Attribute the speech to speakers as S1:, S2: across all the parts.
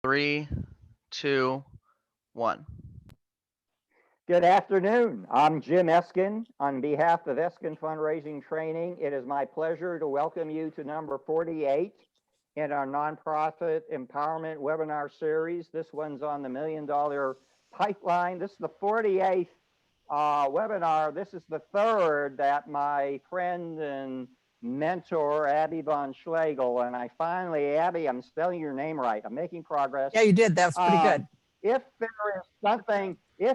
S1: Three, two, one.
S2: Good afternoon. I'm Jim Eskin. On behalf of Eskin Fundraising Training, it is my pleasure to welcome you to number 48 in our nonprofit empowerment webinar series. This one's on the $1 Million Pipeline. This is the 48th webinar. This is the third that my friend and mentor, Abbie von Schlegell, and I finally, Abbie, I'm spelling your name right. I'm making progress.
S3: Yeah, you did. That was pretty good.
S2: If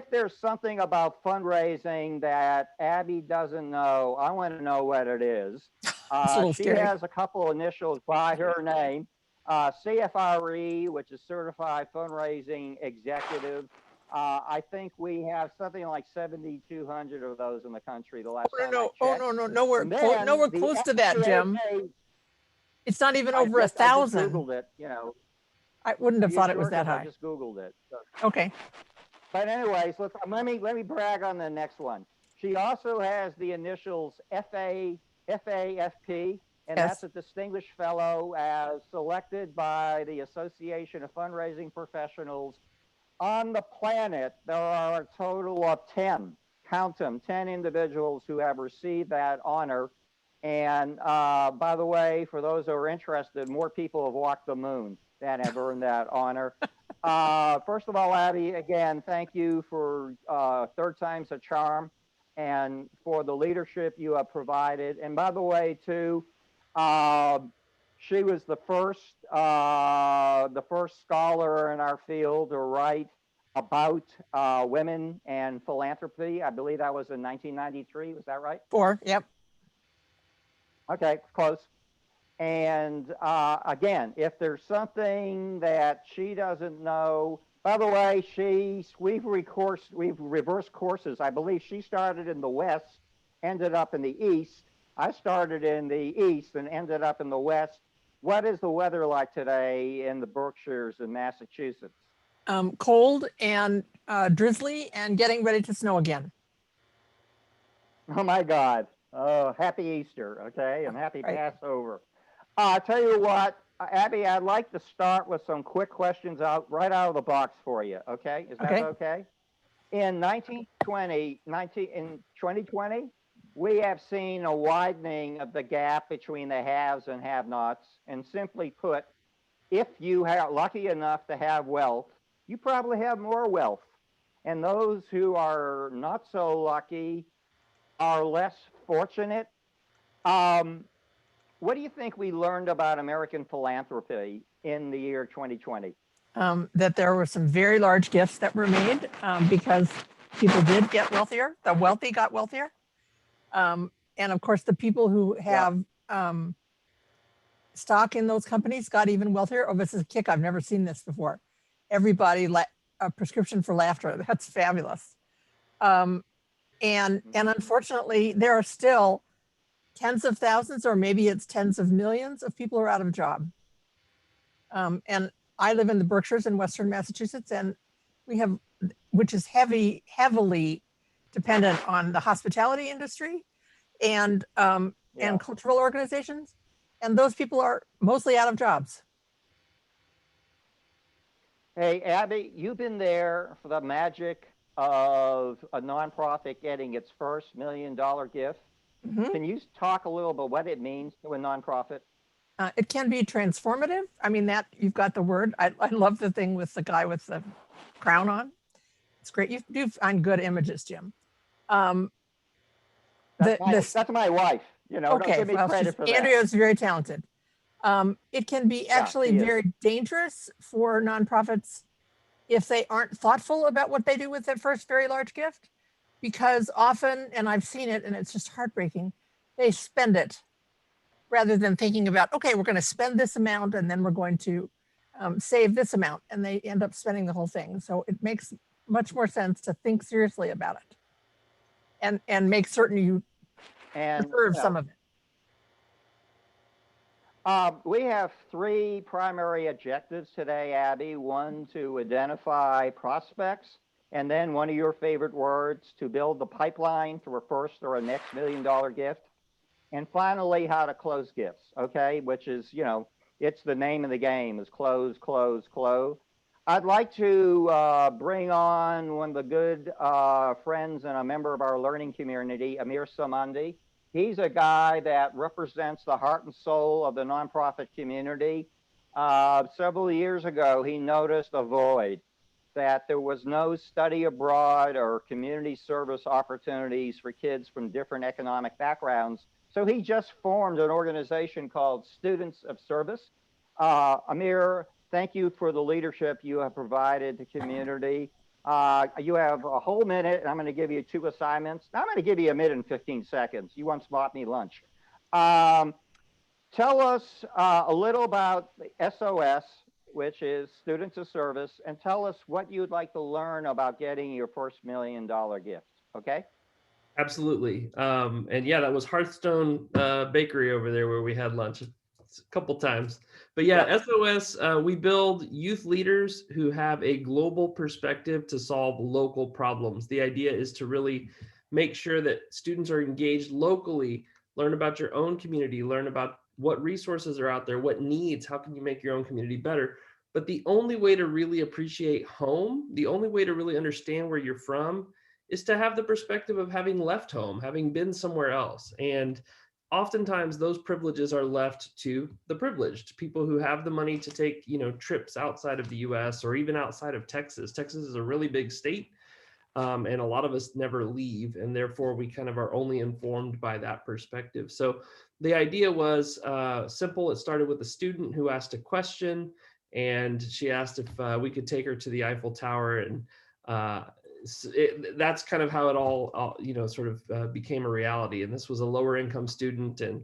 S2: there's something about fundraising that Abbie doesn't know, I want to know what it is. She has a couple initials by her name, CFRE, which is Certified Fundraising Executive. I think we have something like 7,200 of those in the country. The last time I checked.
S3: Nowhere close to that, Jim. It's not even over 1,000.
S2: I just Googled it, you know.
S3: I wouldn't have thought it was that high.
S2: I just Googled it. So.
S3: Okay.
S2: But anyways, let me brag on the next one. She also has the initials FAFP, and that's a distinguished fellow as selected by the Association of Fundraising Professionals. On the planet, there are a total of 10, count them, 10 individuals who have received that honor. And by the way, for those who are interested, more people have walked the moon that have earned that honor. First of all, Abbie, again, thank you for third time's a charm and for the leadership you have provided. And by the way, too, she was the first scholar in our field to write about women and philanthropy. I believe that was in 1993. Was that right?
S3: Yep.
S2: Okay, close. And again, if there's something that she doesn't know, by the way, we've reversed courses. I believe she started in the West, ended up in the East. I started in the East and ended up in the West. What is the weather like today in the Berkshires in Massachusetts?
S3: Cold and drizzly and getting ready to snow again.
S2: Oh my God. Oh, happy Easter, okay, and happy Passover. I tell you what, Abbie, I'd like to start with some quick questions right out of the box for you, okay? Is that okay? In 2020, we have seen a widening of the gap between the haves and have-nots. And simply put, if you are lucky enough to have wealth, you probably have more wealth. And those who are not so lucky are less fortunate. What do you think we learned about American philanthropy in the year 2020?
S3: That there were some very large gifts that were made because people did get wealthier. The wealthy got wealthier. And of course, the people who have stock in those companies got even wealthier. Oh, this is a kick. I've never seen this before. Everybody, a prescription for laughter. That's fabulous. And unfortunately, there are still tens of thousands, or maybe it's tens of millions of people who are out of a job. And I live in the Berkshires in Western Massachusetts, and we have, which is heavily dependent on the hospitality industry and cultural organizations. And those people are mostly out of jobs.
S2: Hey, Abbie, you've been there for the magic of a nonprofit getting its first $1 million gift. Mm-hmm. Can you talk a little about what it means to a nonprofit?
S3: It can be transformative. I mean, that you've got the word. I love the thing with the guy with the crown on. It's great. You do find good images, Jim.
S2: That's my wife. You know,
S3: okay,
S2: don't give me credit for that.
S3: Andrea's very talented. It can be actually very dangerous for nonprofits if they aren't thoughtful about what they do with that first very large gift. Because often, and I've seen it, and it's just heartbreaking, they spend it rather than thinking about, okay, we're going to spend this amount and then we're going to save this amount, and they end up spending the whole thing. So it makes much more sense to think seriously about it and make certain you preserve some of it.
S2: We have three primary objectives today, Abbie. One, to identify prospects. And then one of your favorite words, to build the pipeline to a first or a next $1 million gift. And finally, how to close gifts, okay? Which is, you know, it's the name of the game is close, close, close. I'd like to bring on one of the good friends and a member of our learning community, Amir Samandi. He's a guy that represents the heart and soul of the nonprofit community. Several years ago, he noticed a void, that there was no study abroad or community service opportunities for kids from different economic backgrounds. So he just formed an organization called Students of Service. Amir, thank you for the leadership you have provided to community. You have a whole minute, and I'm going to give you 2 assignments. I'm going to give you a minute and 15 seconds. You once bought me lunch. Tell us a little about the SOS, which is Students of Service, and tell us what you'd like to learn about getting your first $1 million gift, okay?
S4: Absolutely. And yeah, that was Hearthstone Bakery over there where we had lunch a couple times. But yeah, SOS, we build youth leaders who have a global perspective to solve local problems. The idea is to really make sure that students are engaged locally, learn about your own community, learn about what resources are out there, what needs, how can you make your own community better. But the only way to really appreciate home, the only way to really understand where you're from, is to have the perspective of having left home, having been somewhere else. And oftentimes those privileges are left to the privileged, people who have the money to take, trips outside of the US or even outside of Texas. Texas is a really big state. And a lot of us never leave, and therefore we kind of are only informed by that perspective. So the idea was simple. It started with a student who asked a question, and she asked if we could take her to the Eiffel Tower, and that's kind of how it all sort of became a reality. And this was a lower income student, and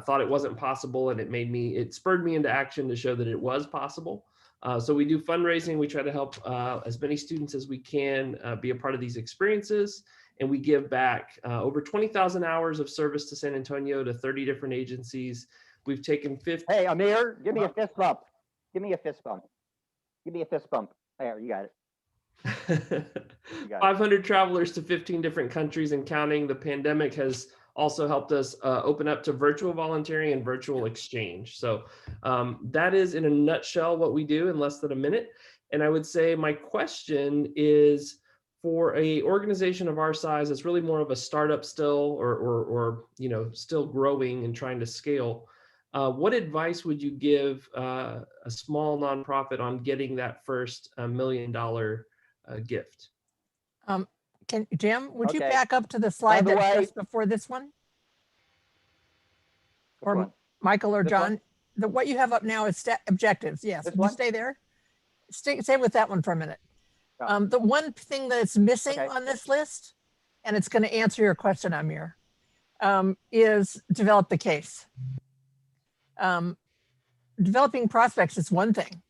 S4: thought it wasn't possible, and it spurred me into action to show that it was possible. So we do fundraising. We try to help as many students as we can be a part of these experiences, and we give back over 20,000 hours of service to San Antonio to 30 different agencies. We've taken 50.
S2: Hey, Amir, give me a fist bump. Give me a fist bump. Give me a fist bump. There, you got it.
S4: 500 travelers to 15 different countries and counting. The pandemic has also helped us open up to virtual volunteering and virtual exchange. So that is in a nutshell what we do in less than a minute. And I would say my question is, for a organization of our size, it's really more of a startup still, or still growing and trying to scale. What advice would you give a small nonprofit on getting that first $1 million gift?
S3: Jim, would you back up to the slide that's just before this one? Or Michael or John, what you have up now is objectives. Yes, you stay there. Stay with that one for a minute. The one thing that's missing on this list, and it's going to answer your question, Amir, is develop the case. Developing prospects is one thing.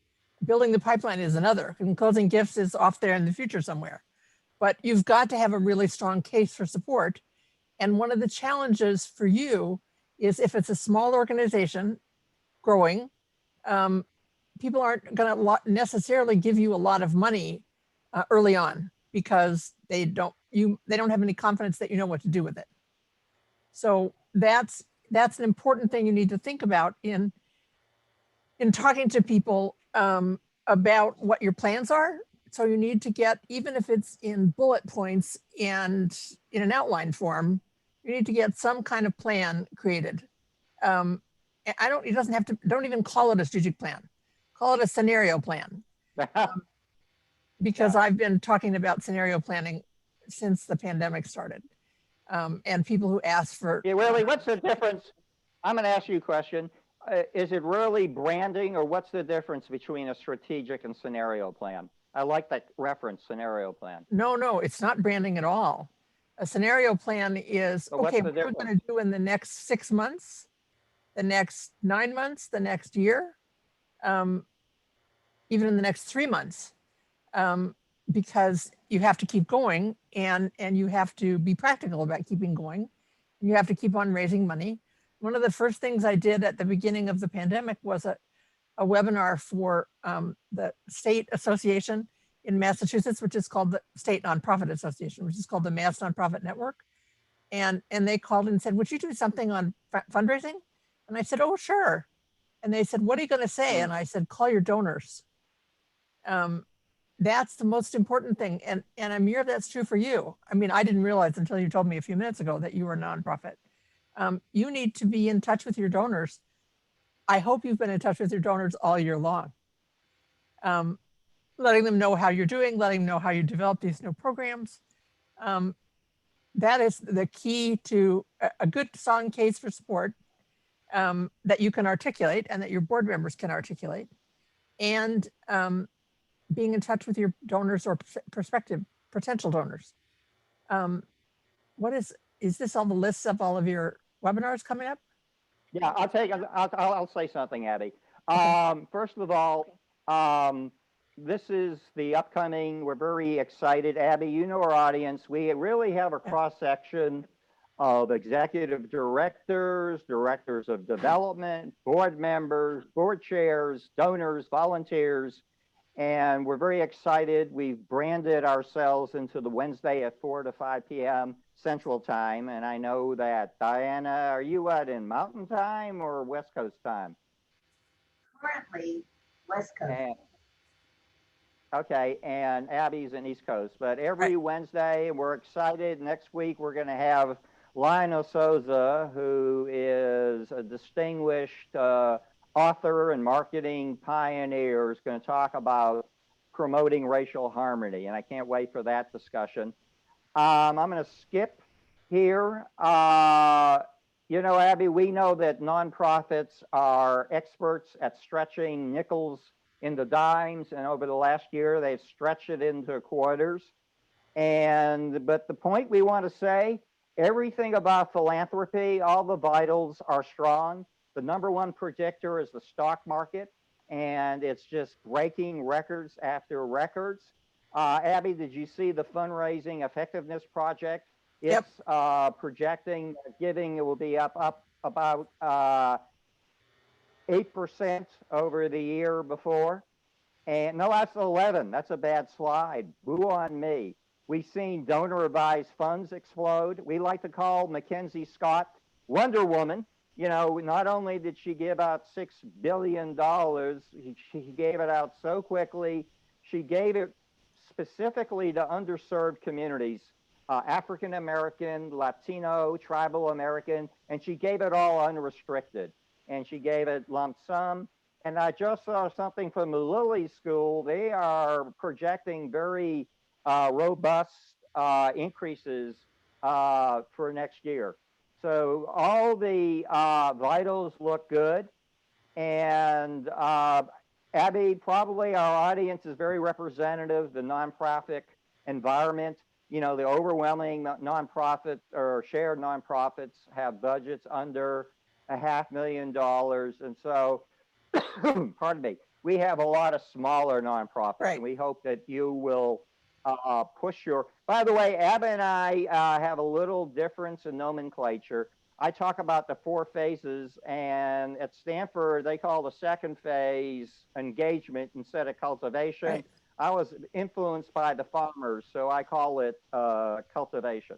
S3: Building the pipeline is another, and closing gifts is off there in the future somewhere. But you've got to have a really strong case for support. And one of the challenges for you is, if it's a small organization growing, people aren't going to necessarily give you a lot of money early on, because they don't have any confidence that you know what to do with it. So that's an important thing you need to think about in talking to people about what your plans are. So you need to get, even if it's in bullet points and in an outline form, you need to get some kind of plan created. Don't even call it a strategic plan. Call it a scenario plan. Because I've been talking about scenario planning since the pandemic started. And people who ask for—
S2: Yeah, really, what's the difference? I'm gonna ask you a question. Is it really branding, or what's the difference between a strategic and scenario plan? I like that reference, scenario plan.
S3: No, it's not branding at all. A scenario plan is, okay, what are we going to do in the next 6 months, the next 9 months, the next year, even in the next 3 months, because you have to keep going, and you have to be practical about keeping going. You have to keep on raising money. One of the first things I did at the beginning of the pandemic was a webinar for the state association in Massachusetts, which is called the State Nonprofit Association, which is called the Mass Nonprofit Network. And they called and said, would you do something on fundraising? And I said, oh, sure. And they said, what are you going to say? And I said, call your donors. That's the most important thing. And Amir, that's true for you. I mean, I didn't realize until you told me a few minutes ago that you were a nonprofit. You need to be in touch with your donors. I hope you've been in touch with your donors all year long. Letting them know how you're doing, letting them know how you develop these new programs. That is the key to a good strong case for support that you can articulate and that your board members can articulate. And being in touch with your donors or prospective potential donors. What is this all the lists of all of your webinars coming up?
S2: Yeah, I'll say something, Abbie.
S3: Okay.
S2: First of all, this is the upcoming, we're very excited. Abbie, you know our audience. We really have a cross-section of executive directors, directors of development, board members, board chairs, donors, volunteers, and we're very excited. We've branded ourselves into the Wednesday at 4 to 5 p.m. Central Time. And I know that Diana, are you in Mountain Time or West Coast time?
S5: Currently, West Coast.
S2: Okay, and Abbie's in East Coast. But every Wednesday, we're excited. Next week, we're going to have Lionel Souza, who is a distinguished author and marketing pioneer, is going to talk about promoting racial harmony, and I can't wait for that discussion. I'm going to skip here. You know, Abbie, we know that nonprofits are experts at stretching nickels into dimes, and over the last year, they've stretched it into quarters. But the point we want to say, everything about philanthropy, all the vitals are strong. The number one predictor is the stock market, and it's just breaking records after records. Abbie, did you see the fundraising effectiveness project? It's projecting giving it will be up about 8% over the year before. And no, that's 11. That's a bad slide. Boo on me. We've seen donor advised funds explode. We like to call Mackenzie Scott Wonder Woman. You know, not only did she give out $6 billion, she gave it out so quickly. She gave it specifically to underserved communities, African American, Latino, Tribal American, and she gave it all unrestricted. And she gave it lump sum. And I just saw something from the Lilly School. They are projecting very robust increases for next year. So all the vitals look good. And Abbie, probably our audience is very representative, the nonprofit environment. You know, the overwhelming nonprofit or shared nonprofits have budgets under $500,000. And so, pardon me, we have a lot of smaller nonprofits.
S3: Right.
S2: And we hope that you will push your, by the way, Abbie and I have a little difference in nomenclature. I talk about the 4 phases, and at Stanford, they call the second phase engagement instead of cultivation.
S3: Right.
S2: I was influenced by the farmers, so I call it cultivation.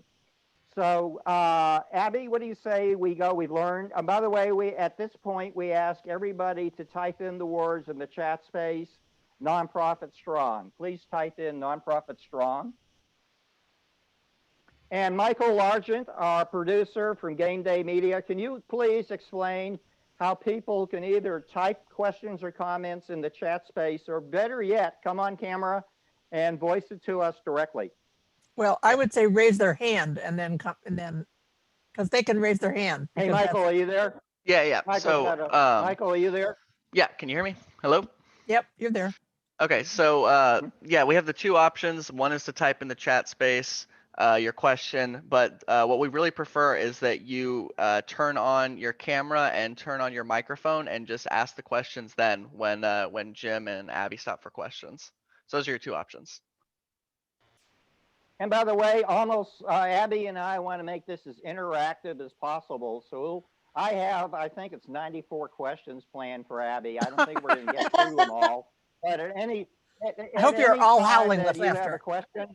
S2: So, Abbie, what do you say we go? We've learned. And by the way, at this point, we ask everybody to type in the words in the chat space, nonprofit strong. Please type in nonprofit strong. And Michael Largent, our producer from Game Day Media, can you please explain how people can either type questions or comments in the chat space, or better yet, come on camera and voice it to us directly?
S3: Well, I would say raise their hand and then because they can raise their hand.
S2: Hey, Michael, are you there?
S1: Yeah.
S2: Michael, are you there?
S1: Yeah, can you hear me? Hello?
S3: Yep, you're there.
S1: Okay, so yeah, we have the 2 options. One is to type in the chat space your question, but what we really prefer is that you turn on your camera and turn on your microphone and just ask the questions then when Jim and Abbie stop for questions. So those are your 2 options.
S2: And by the way, Abbie and I want to make this as interactive as possible. So I think it's 94 questions planned for Abbie. I don't think we're going to get through them all. But I
S3: hope you're all howling with laughter.
S2: Have a question.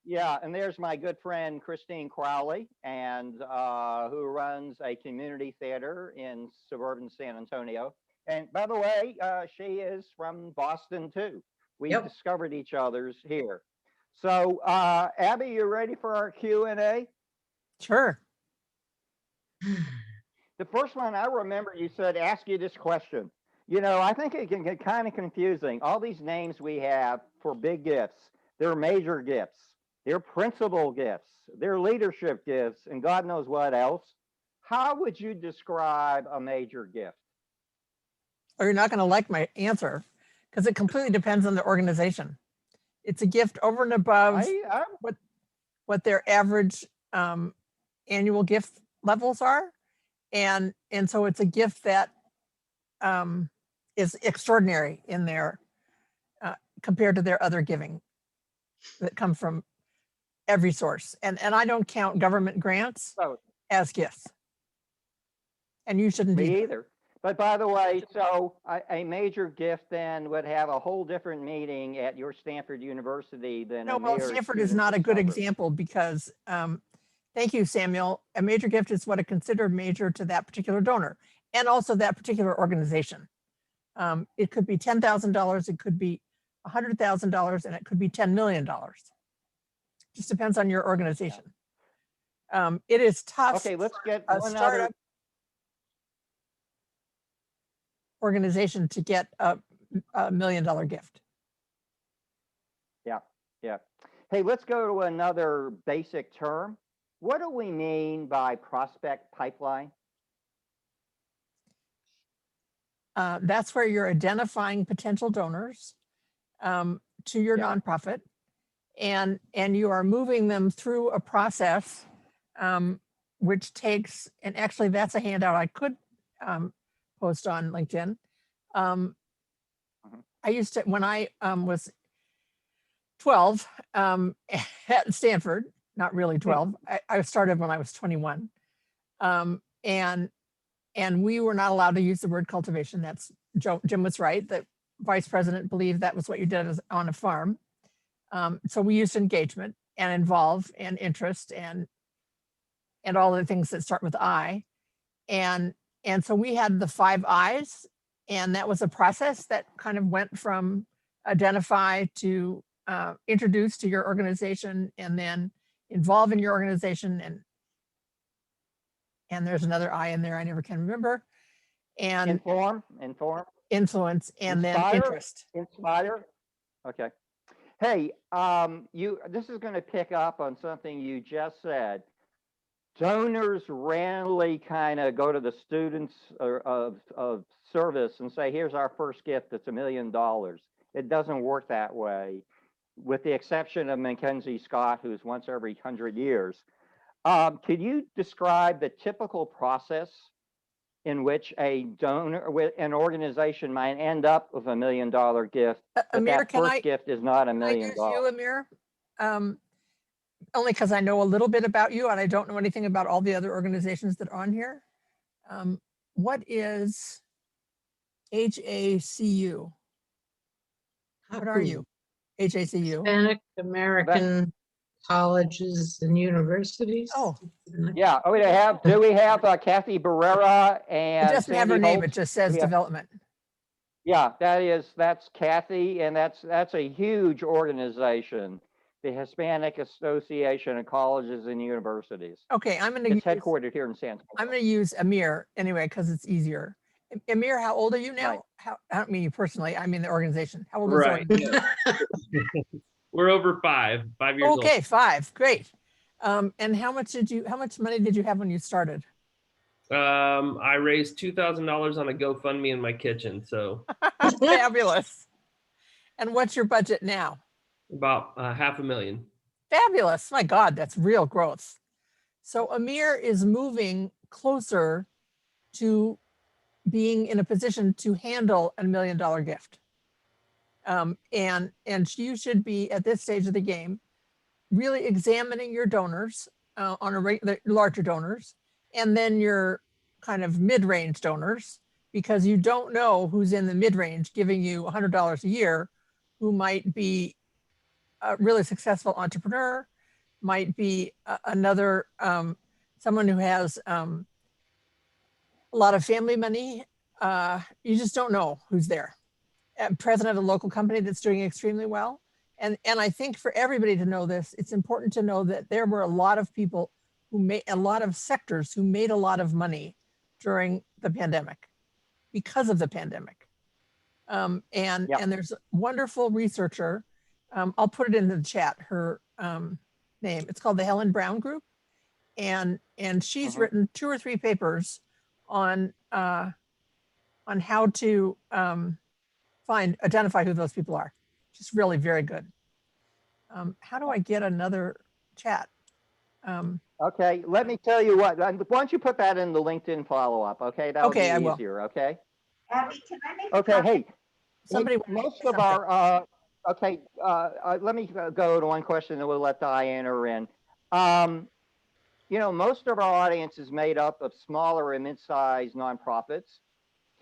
S2: And there's my good friend Christine Crowley, and who runs a community theater in suburban San Antonio. And by the way, she is from Boston too. We
S6: Yep.
S2: discovered each other's here. So, Abbie, you ready for our Q&A?
S3: Sure.
S2: The first one I remember you said, ask you this question. You know, I think it can get kind of confusing. All these names we have for big gifts, they're major gifts, they're principal gifts, they're leadership gifts, and God knows what else. How would you describe a major gift?
S3: Or you're not going to like my answer because it completely depends on the organization. It's a gift over and above what their average annual gift levels are. And so it's a gift that is extraordinary in their compared to their other giving that come from every source. And I don't count government grants as gifts. And you shouldn't
S2: Me either. But by the way, so a major gift then would have a whole different meaning at your Stanford University than
S3: no,
S2: a
S3: well,
S2: mere
S3: Stanford is
S2: student
S3: not a good
S2: discovery.
S3: example because thank you, Samuel. A major gift is what is considered major to that particular donor and also that particular organization. It could be $10,000, it could be $100,000, and it could be $10 million. Just depends on your organization. It is tough.
S2: Okay, let's get
S3: a
S2: one
S3: startup
S2: other.
S3: organization to get a $1 million gift.
S2: Yeah, yeah. Hey, let's go to another basic term. What do we mean by prospect pipeline?
S3: That's where you're identifying potential donors to your nonprofit, and you are moving them through a process, which takes, and actually that's a handout I could post on LinkedIn. I used to, when I was 12 at Stanford, not really 12, I started when I was 21. And we were not allowed to use the word cultivation. That's Jim was right. The vice president believed that was what you did on a farm. So we used engagement and involve and interest and all the things that start with I. And so we had the 5 I's, and that was a process that kind of went from identify to introduce to your organization, and then involve in your organization, and there's another I in there I never can remember, and
S2: Inform,
S3: influence, and
S2: inspire,
S3: then interest.
S2: Inspire. Okay. Hey, this is going to pick up on something you just said. Donors randomly kind of go to the students of service and say, here's our first gift, it's $1 million. It doesn't work that way, with the exception of Mackenzie Scott, who's once every 100 years. Could you describe the typical process in which a donor, an organization might end up with $1 million gift, but
S3: Amir,
S2: that first gift is not $1 million?
S3: Can I use you, Amir? Only because I know a little bit about you and I don't know anything about all the other organizations that are on here. What is HACU? What are you? HACU?
S6: Hispanic American Colleges and Universities.
S3: Oh,
S2: yeah. Oh, do we have Kathy Barrera and
S3: it doesn't have her name. It just says development.
S2: Yeah, that's Kathy, and that's a huge organization, the Hispanic Association of Colleges and Universities.
S3: Okay, it's
S2: headquartered here in San Francisco.
S3: I'm going to use Amir anyway because it's easier. Amir, how old are you now?
S2: Right.
S3: I don't mean you personally. I mean the organization. How old is it?
S4: We're over 5 years old.
S3: Okay, 5. Great. And how much money did you have when you started?
S4: I raised $2,000 on a GoFundMe in my kitchen. So
S3: fabulous. And what's your budget now?
S4: About $500,000.
S3: Fabulous. My God, that's real growth. So Amir is moving closer to being in a position to handle $1 million gift. And you should be at this stage of the game really examining your donors on a larger donors, and then your kind of mid-range donors, because you don't know who's in the mid-range giving you $100 a year, who might be a really successful entrepreneur, might be someone who has a lot of family money, you just don't know who's there. President of a local company that's doing extremely well. And I think for everybody to know this, it's important to know that there were a lot of people who made a lot of sectors who made a lot of money during the pandemic because of the pandemic. And there's a wonderful researcher. I'll put it in the chat, her name. It's called the Helen Brown Group. And she's written 2 or 3 papers on how to identify who those people are. Just really very good. How do I get another chat?
S2: Okay, let me tell you what. Why don't you put that in the LinkedIn follow-up? Okay, that'll be easier. Okay.
S5: Abbie, can I make
S2: Okay. Hey,
S3: somebody.
S2: Most of our. Okay. Let me go to one question, and we'll let Diana in. You know, most of our audience is made up of smaller and mid-sized nonprofits.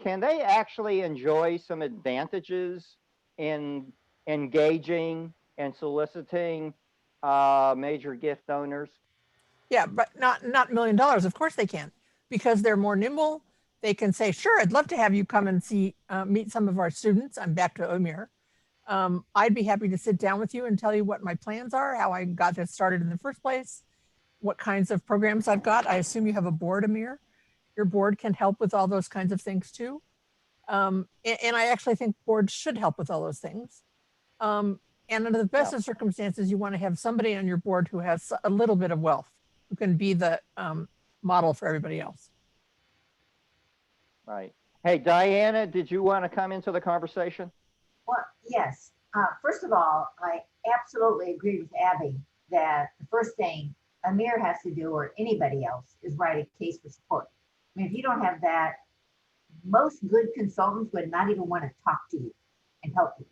S2: Can they actually enjoy some advantages in engaging and soliciting major gift donors?
S3: Yeah, but not $1 million. Of course they can, because they're more nimble. They can say, sure, I'd love to have you come and meet some of our students. I'm back to Amir. I'd be happy to sit down with you and tell you what my plans are, how I got this started in the first place, what kinds of programs I've got. I assume you have a board, Amir. Your board can help with all those kinds of things too. And I actually think boards should help with all those things. And under the best of circumstances, you want to have somebody on your board who has a little bit of wealth, who can be the model for everybody else.
S2: Right. Hey, Diana, did you want to come into the conversation?
S5: Well, yes. First of all, I absolutely agree with Abbie that the first thing Amir has to do, or anybody else, is write a case for support. I mean, if you don't have that, most good consultants would not even want to talk to you and help you,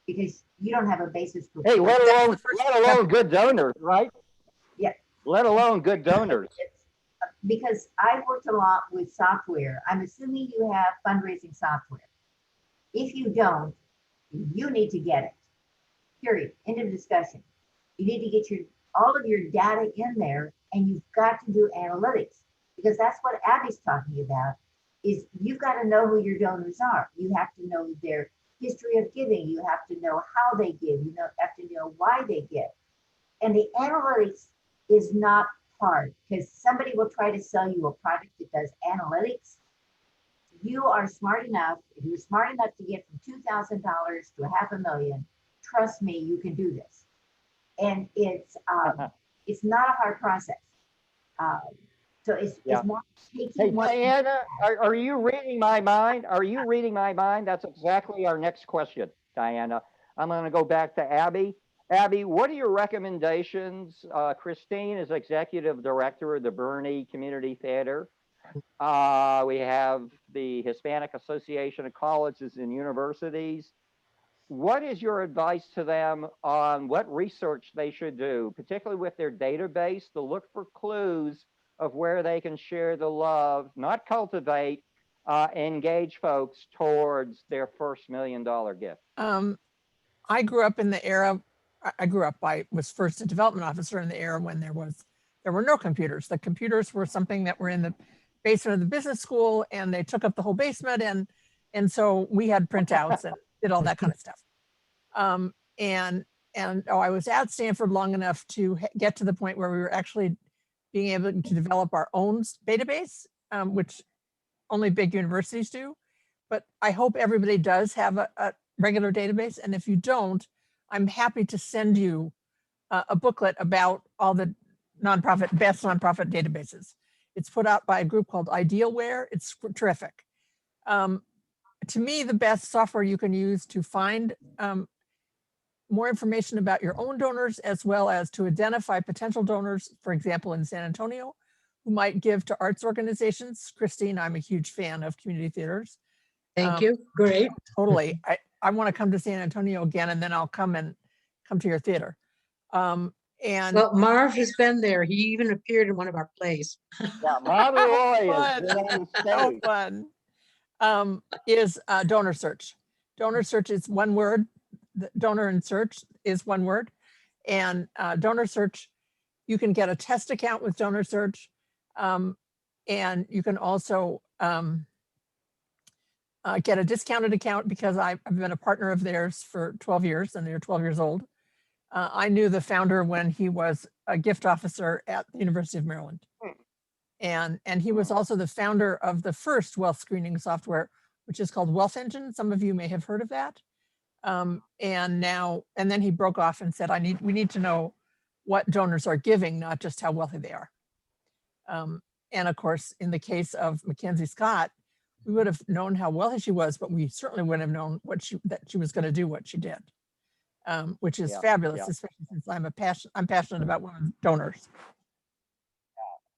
S5: because you don't have a basis for.
S2: Hey, let alone good donors, right?
S5: Yeah.
S2: Let alone good donors.
S5: Because I've worked a lot with software. I'm assuming you have fundraising software. If you don't, you need to get it. Period. End of discussion. You need to get all of your data in there, and you've got to do analytics, because that's what Abbie's talking about. Is you've got to know who your donors are. You have to know their history of giving. You have to know how they give. You have to know why they give. And the analytics is not hard, because somebody will try to sell you a product that does analytics. You are smart enough. If you're smart enough to get from $2,000 to $500,000, trust me, you can do this. And it's not a hard process. So it's more taking.
S2: Hey, Diana, are you reading my mind? Are you reading my mind? That's exactly our next question, Diana. I'm going to go back to Abbie. Abbie, what are your recommendations? Christine is executive director of the Bernie Community Theater. We have the Hispanic Association of Colleges and Universities. What is your advice to them on what research they should do, particularly with their database, to look for clues of where they can share the love, not cultivate, engage folks towards their first $1 million gift?
S3: I grew up in the era, I was first a development officer in the era when there were no computers. The computers were something that were in the basement of the business school, and they took up the whole basement. And so we had printouts and did all that kind of stuff. I was at Stanford long enough to get to the point where we were actually being able to develop our own database, which only big universities do. But I hope everybody does have a regular database. And if you don't, I'm happy to send you a booklet about all the best nonprofit databases. It's put out by a group called Idealware. It's terrific. To me, the best software you can use to find more information about your own donors, as well as to identify potential donors, for example, in San Antonio, who might give to arts organizations. Christine, I'm a huge fan of community theaters.
S6: Thank you. Great.
S3: Totally. I want to come to San Antonio again, and then I'll come to your theater.
S6: Well, Marv has been there. He even appeared in one of our plays.
S2: Yeah, Marv Roy is
S3: so fun. Is donor search. Donor search is one word. The donor and search is one word. And donor search, you can get a test account with donor search. And you can also get a discounted account because I've been a partner of theirs for 12 years and they're 12 years old. I knew the founder when he was a gift officer at the University of Maryland. And he was also the founder of the first wealth screening software, which is called Wealth Engine. Some of you may have heard of that. And then he broke off and said, we need to know what donors are giving, not just how wealthy they are. And of course, in the case of Mackenzie Scott, we would have known how wealthy she was, but we certainly wouldn't have known that she was going to do what she did, which is fabulous, especially since I'm passionate about women donors.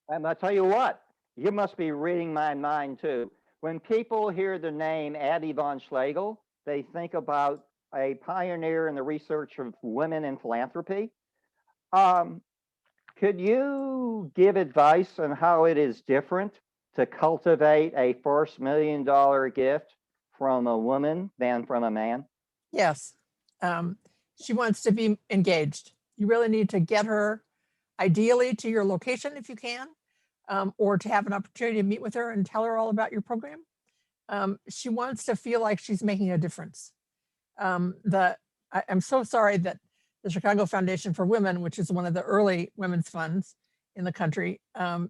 S2: And I'll tell you what, you must be reading my mind too. When people hear the name Abbie von Schlegell, they think about a pioneer in the research of women in philanthropy. Could you give advice on how it is different to cultivate a first $1 million gift from a woman than from a man?
S3: Yes. She wants to be engaged. You really need to get her ideally to your location if you can, or to have an opportunity to meet with her and tell her all about your program. She wants to feel like she's making a difference. I'm so sorry that the Chicago Foundation for Women, which is one of the early women's funds in the country,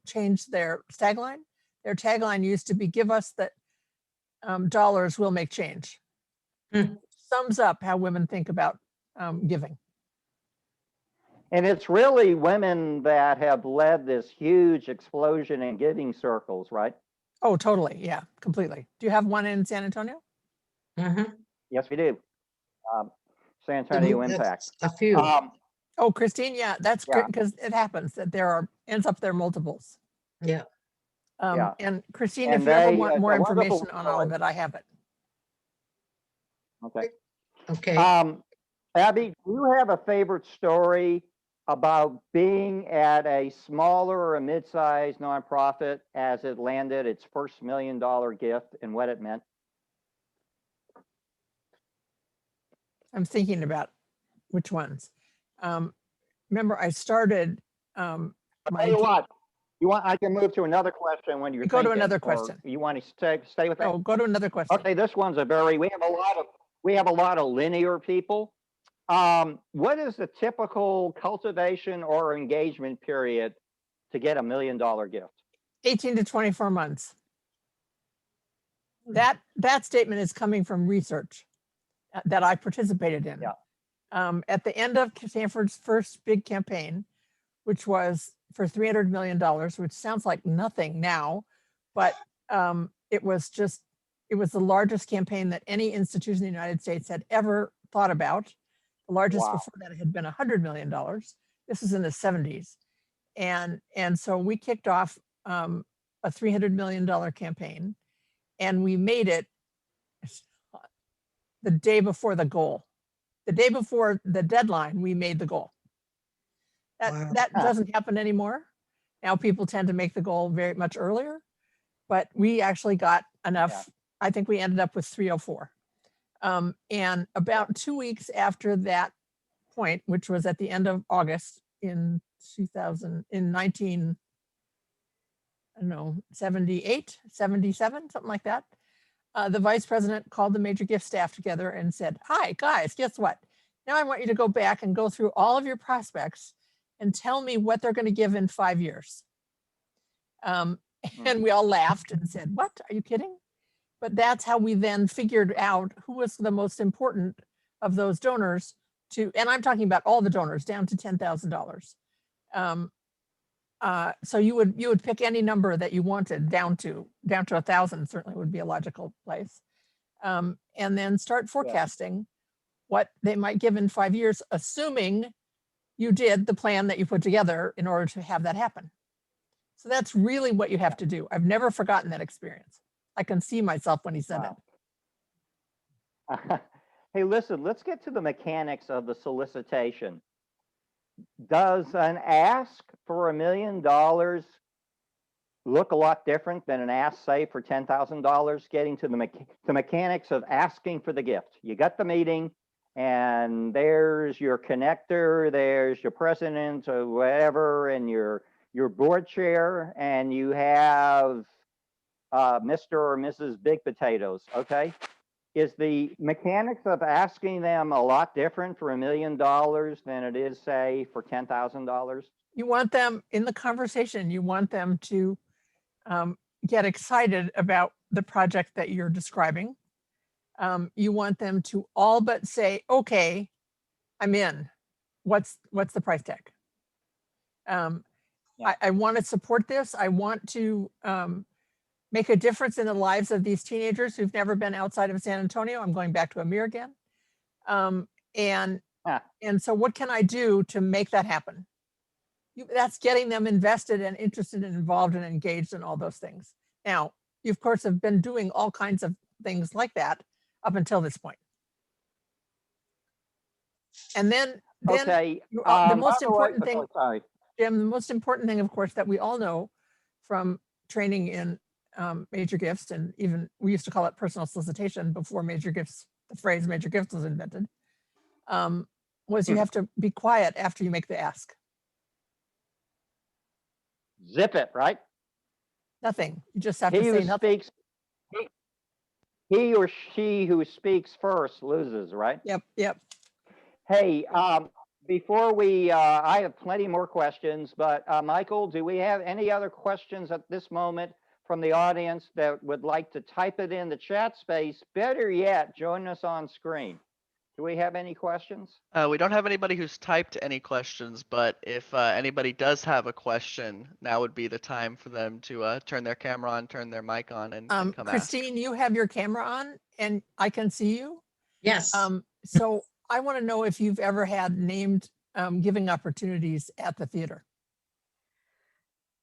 S3: changed their tagline. Their tagline used to be, give us that dollars will make change. Sums up how women think about giving.
S2: And it's really women that have led this huge explosion in giving circles, right?
S3: Oh, totally. Yeah, completely. Do you have one in San Antonio?
S2: Yes, we do. San Antonio Impact.
S6: A few.
S3: Oh, Christine, yeah, that's great because it happens that ends up there multiples.
S6: Yeah.
S3: And Christine, if you ever want more information on all of it, I have it.
S2: Okay.
S6: Okay.
S2: Abbie, do you have a favorite story about being at a smaller or a mid-sized nonprofit as it landed its first $1 million gift and what it meant?
S3: I'm thinking about which ones. Remember, I started.
S2: Tell you what, I can move to another question when you're
S3: go to another question.
S2: You want to stay with that?
S3: Oh, go to another question.
S2: Okay, this one's we have a lot of linear people. What is the typical cultivation or engagement period to get $1 million gift? 18
S3: to 24 months. That statement is coming from research that I participated in. At the end of Stanford's first big campaign, which was for $300 million, which sounds like nothing now, but it was the largest campaign that any institution in the United States had ever thought about. The largest before that had been $100 million. This is in the 70s. And so we kicked off a $300 million campaign, and we made it the day before the goal. The day before the deadline, we made the goal. That doesn't happen anymore. Now people tend to make the goal very much earlier, but we actually got enough. I think we ended up with 304. And about 2 weeks after that point, which was at the end of August in 78, 77, something like that. The vice president called the major gift staff together and said, hi, guys, guess what? Now I want you to go back and go through all of your prospects and tell me what they're going to give in 5 years. And we all laughed and said, what? Are you kidding? But that's how we then figured out who was the most important of those donors and I'm talking about all the donors down to $10,000. So you would pick any number that you wanted down to 1,000 certainly would be a logical place. And then start forecasting what they might give in 5 years, assuming you did the plan that you put together in order to have that happen. So that's really what you have to do. I've never forgotten that experience. I can see myself when he said
S2: it. Hey, listen, let's get to the mechanics of the solicitation. Does an ask for $1 million look a lot different than an ask, say, for $10,000? Getting to the mechanics of asking for the gift. You got the meeting, and there's your connector, there's your president or whatever, and your board chair, and you have Mr. or Mrs. Big Potatoes, okay? Is the mechanics of asking them a lot different for $1 million than it is, say, for $10,000?
S3: You want them in the conversation, you want them to get excited about the project that you're describing. You want them to all but say, okay, I'm in. What's the price tag? I want to support this. I want to make a difference in the lives of these teenagers who've never been outside of San Antonio. I'm going back to Amir again. And so what can I do to make that happen? That's getting them invested and interested and involved and engaged in all those things. Now, you of course have been doing all kinds of things like that up until this point. And then
S2: okay.
S3: The most important thing,
S2: sorry.
S3: Jim, the most important thing, of course, that we all know from training in major gifts, and even we used to call it personal solicitation before major gifts, the phrase major gifts was invented, was you have to be quiet after you make the ask.
S2: Zip it, right?
S3: Nothing. You just have to say nothing.
S2: He or she who speaks first loses, right?
S3: Yep, yep.
S2: Hey, before we, I have plenty more questions, but Michael, do we have any other questions at this moment from the audience that would like to type it in the chat space? Better yet, join us on screen. Do we have any questions?
S1: We don't have anybody who's typed any questions, but if anybody does have a question, now would be the time for them to turn their camera on, turn their mic on, and come
S3: Christine,
S1: ask.
S3: you have your camera on and I can see you.
S6: Yes.
S3: So I want to know if you've ever had named giving opportunities at the theater.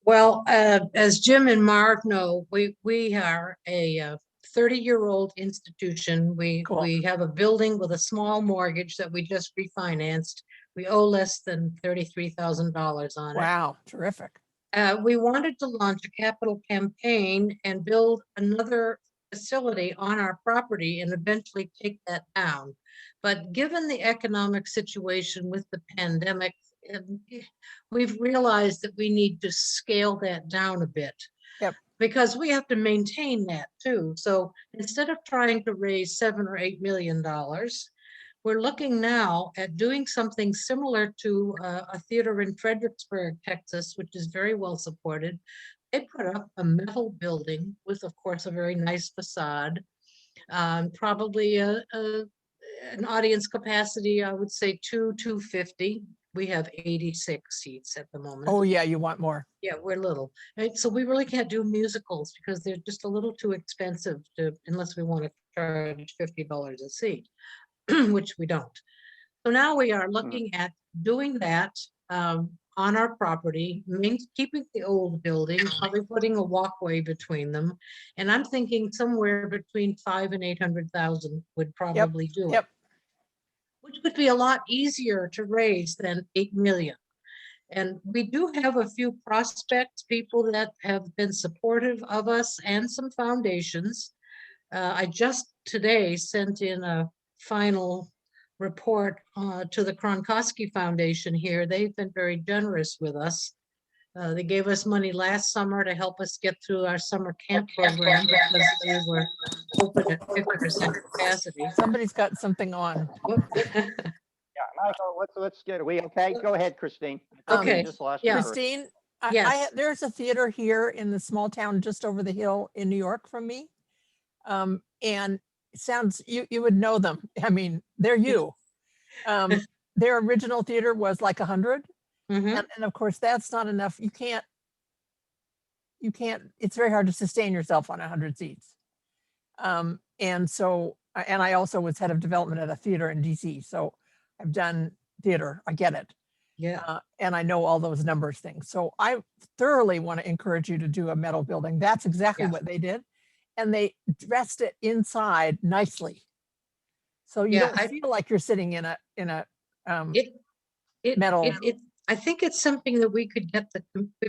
S6: Well, as Jim and Marv know, we are a 30-year-old institution. We have a building with a small mortgage that we just refinanced. We owe less than $33,000 on it.
S3: Wow, terrific.
S6: We wanted to launch a capital campaign and build another facility on our property and eventually take that down. But given the economic situation with the pandemic, we've realized that we need to scale that down a bit.
S3: Yep.
S6: Because we have to maintain that too. So instead of trying to raise $7 or $8 million, we're looking now at doing something similar to a theater in Fredericksburg, Texas, which is very well supported. They put up a metal building with, of course, a very nice facade, probably an audience capacity, I would say 250. We have 86 seats at the moment.
S3: Oh yeah, you want more.
S6: Yeah, we're little. Right? So we really can't do musicals because they're just a little too expensive unless we want to charge $50 a seat, which we don't. So now we are looking at doing that on our property, keeping the old building, probably putting a walkway between them. And I'm thinking somewhere between 500,000 and 800,000 would probably do it. Which would be a lot easier to raise than 8 million. And we do have a few prospects, people that have been supportive of us and some foundations. I just today sent in a final report to the Kronkowski Foundation here. They've been very generous with us. They gave us money last summer to help us get through our summer camp program because we were open at 50% capacity.
S3: Somebody's got something on.
S2: Yeah, Michael, let's get it. We okay? Go ahead, Christine.
S6: Okay.
S2: Just lost
S3: Christine,
S6: yes.
S3: there's a theater here in the small town just over the hill in New York from me. And it sounds, you would know them. I mean, they're you. Their original theater was like 100. And of course, that's not enough. You can't, it's very hard to sustain yourself on 100 seats. And so, and I also was head of development at a theater in DC. So I've done theater, I get it.
S6: Yeah.
S3: And I know all those numbers things. So I thoroughly want to encourage you to do a metal building. That's exactly what they did. And they dressed it inside nicely. So you don't feel like you're sitting in a metal.
S6: I think it's something that we could get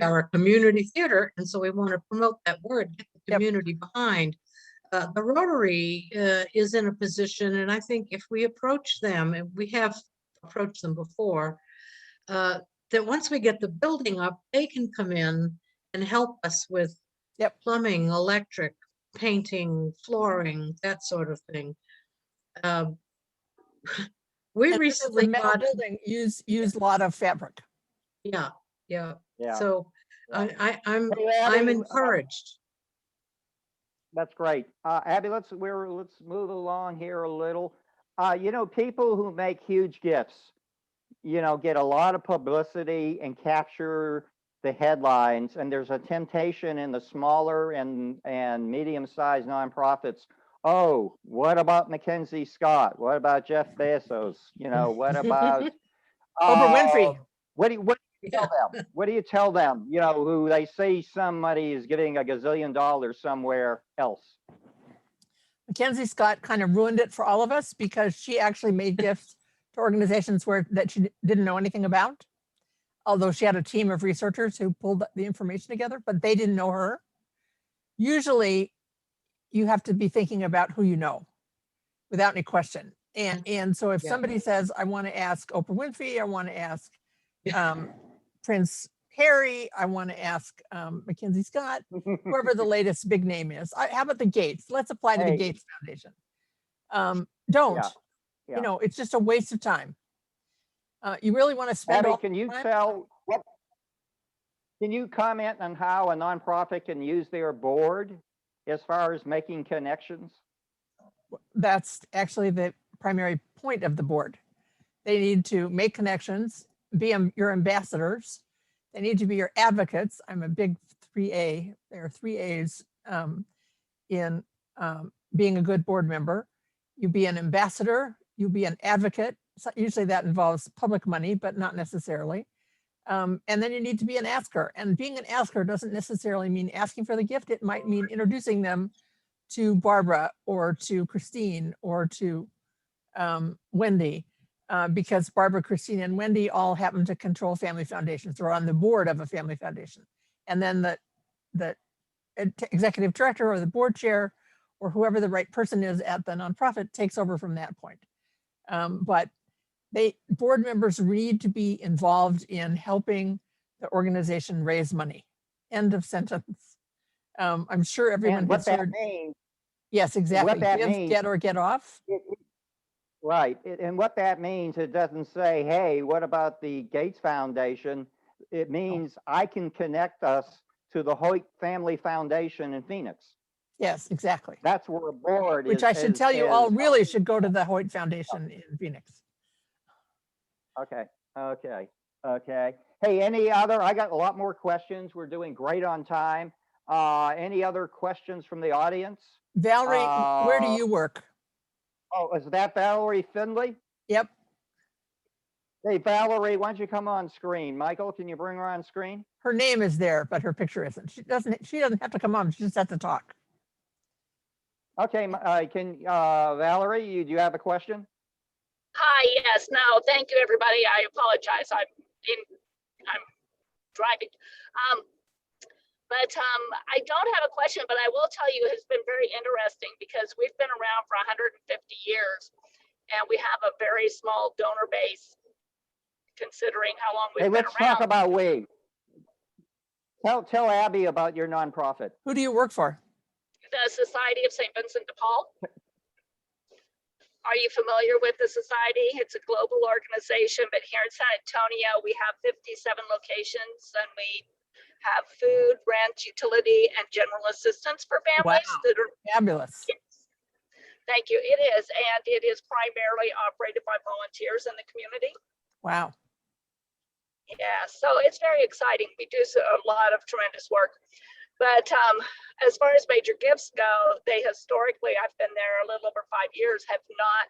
S6: our community theater, and so we want to promote that word, get the community behind. The Rotary is in a position, and I think if we approach them, and we have approached them before, that once we get the building up, they can come in and help us with
S3: Yep.
S6: Plumbing, electric, painting, flooring, that sort of thing. We
S3: And because
S6: recently
S3: the metal
S6: got,
S3: building use a lot of fabric.
S6: yeah.
S2: Yeah.
S6: So
S2: Yeah.
S6: I'm
S2: Hey, Abbie,
S6: encouraged.
S2: that's great. Abbie, let's move along here a little. You know, people who make huge gifts, you know, get a lot of publicity and capture the headlines. And there's a temptation in the smaller and medium-sized nonprofits. Oh, what about Mackenzie Scott? What about Jeff Bezos? You know, what about
S3: Oprah Winfrey.
S2: what do you tell them? What do you tell them? You know, who they say somebody is giving $1 gazillion somewhere else.
S3: Mackenzie Scott kind of ruined it for all of us because she actually made gifts to organizations that she didn't know anything about. Although she had a team of researchers who pulled the information together, but they didn't know her. Usually you have to be thinking about who you know without any question. And so if somebody says, I want to ask Oprah Winfrey, I want to ask Prince Harry, I want to ask Mackenzie Scott, whoever the latest big name is. How about the Gates? Let's apply to the Gates Foundation. Don't.
S2: Yeah.
S3: You know, it's just a waste of time. You really want to spend
S2: Abbie, can you can you comment on how a nonprofit can use their board as far as making connections?
S3: That's actually the primary point of the board. They need to make connections, be your ambassadors. They need to be your advocates. I'm a big 3A. There are 3 A's in being a good board member. You be an ambassador, you be an advocate. So usually that involves public money, but not necessarily. And then you need to be an asker. And being an asker doesn't necessarily mean asking for the gift. It might mean introducing them to Barbara or to Christine or to Wendy, because Barbara, Christine, and Wendy all happen to control family foundations or on the board of a family foundation. And then the executive director or the board chair or whoever the right person is at the nonprofit takes over from that point. But board members need to be involved in helping the organization raise money. End of sentence. I'm sure everyone has heard.
S2: Means,
S3: yes, exactly.
S2: What that
S3: Give,
S2: means,
S3: get, or get off.
S2: Right. And what that means, it doesn't say, hey, what about the Gates Foundation? It means I can connect us to the Hoyt Family Foundation in Phoenix.
S3: Yes, exactly.
S2: That's where a board
S3: Which
S2: is.
S3: I should tell you all really should go to the Hoyt Foundation in Phoenix.
S2: Okay. Hey, any other? I got a lot more questions. We're doing great on time. Any other questions from the audience?
S3: Valerie, where do you work?
S2: Oh, is that Valerie Findlay?
S3: Yep.
S2: Hey, Valerie, why don't you come on screen? Michael, can you bring her on screen?
S3: Her name is there, but her picture isn't. She doesn't have to come on. She just has to talk.
S2: Okay, Valerie, do you have a question?
S7: Hi, yes, no, thank you, everybody. I apologize. I'm driving. I don't have a question, but I will tell you it's been very interesting because we've been around for 150 years and we have a very small donor base considering how long we've been around.
S2: Let's talk about we. Tell Abbie about your nonprofit.
S3: Who do you work for?
S7: The Society of St. Vincent de Paul. Are you familiar with the society? It's a global organization, but here in San Antonio, we have 57 locations and we have food, rent, utility, and general assistance for families.
S3: Wow.
S7: That are
S3: fabulous.
S7: Yes. Thank you. It is, and it is primarily operated by volunteers in the community.
S3: Wow.
S7: Yeah, so it's very exciting. We do a lot of tremendous work. But as far as major gifts go, they historically, I've been there a little over 5 years, have not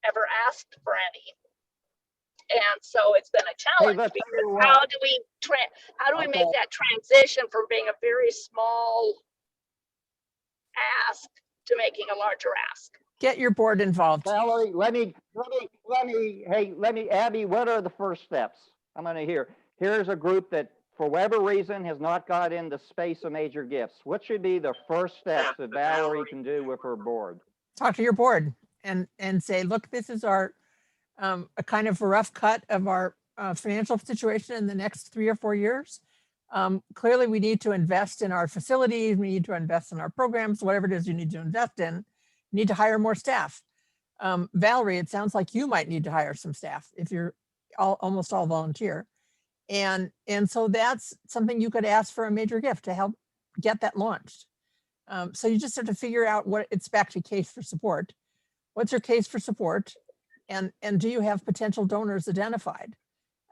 S7: ever asked for any. And so it's been a challenge because how do we make that transition from being a very small ask to making a larger ask?
S3: Get your board involved.
S2: Valerie, let me, Abbie, what are the first steps? I'm going to hear. Here's a group that, for whatever reason, has not got in the space of major gifts. What should be the first steps that Valerie can do with her board?
S3: Talk to your board and say, look, this is our a kind of a rough cut of our financial situation in the next 3 or 4 years. Clearly, we need to invest in our facilities. We need to invest in our programs, whatever it is you need to invest in. You need to hire more staff. Valerie, it sounds like you might need to hire some staff if you're almost all volunteer. And so that's something you could ask for a major gift to help get that launched. So you just have to figure out what it's back to case for support. What's your case for support? And do you have potential donors identified?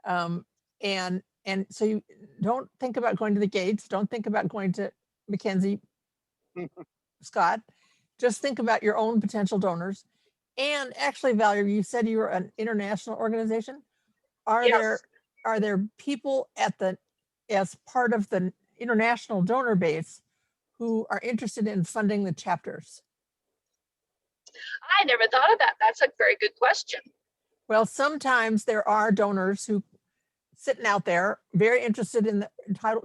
S3: And so you don't think about going to the Gates, don't think about going to Mackenzie, Scott, just think about your own potential donors. And actually, Valerie, you said you were an international organization.
S7: Yes.
S3: Are there people as part of the international donor base who are interested in funding the chapters?
S7: I never thought of that. That's a very good question.
S3: Well, sometimes there are donors who sitting out there very interested in the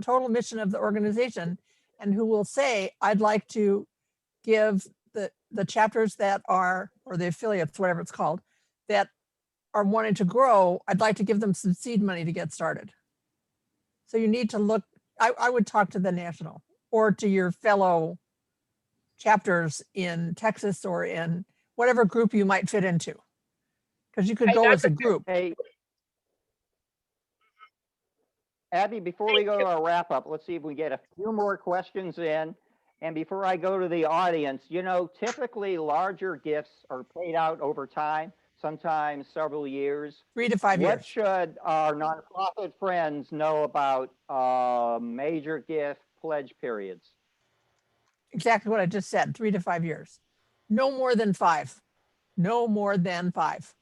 S3: total mission of the organization and who will say, I'd like to give the chapters that are, or the affiliates, whatever it's called, that are wanting to grow, I'd like to give them some seed money to get started. So you need to look, I would talk to the national or to your fellow chapters in Texas or in whatever group you might fit into. Because you could go as a group.
S2: Hey, Abbie, before we go to our wrap up, let's see if we get a few more questions in. And before I go to the audience, you know, typically larger gifts are paid out over time, sometimes several years.
S3: 3 to 5 years.
S2: What should our nonprofit friends know about major gift pledge periods?
S3: Exactly what I just said, 3 to 5 years. No more than 5. No more than 5.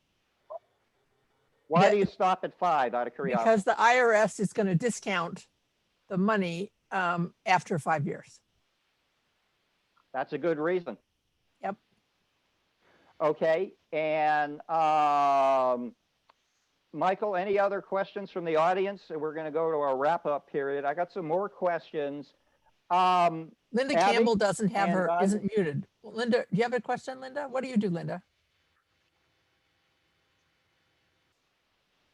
S2: Why do you stop at 5 out of curiosity?
S3: Because the IRS is going to discount the money after 5 years.
S2: That's a good reason.
S3: Yep.
S2: Okay, and Michael, any other questions from the audience? We're going to go to our wrap-up period. I got some more questions.
S3: Linda
S2: Abbie
S3: Campbell doesn't have
S2: and
S3: her, isn't muted. Linda, do you have a question, Linda? What do you do, Linda?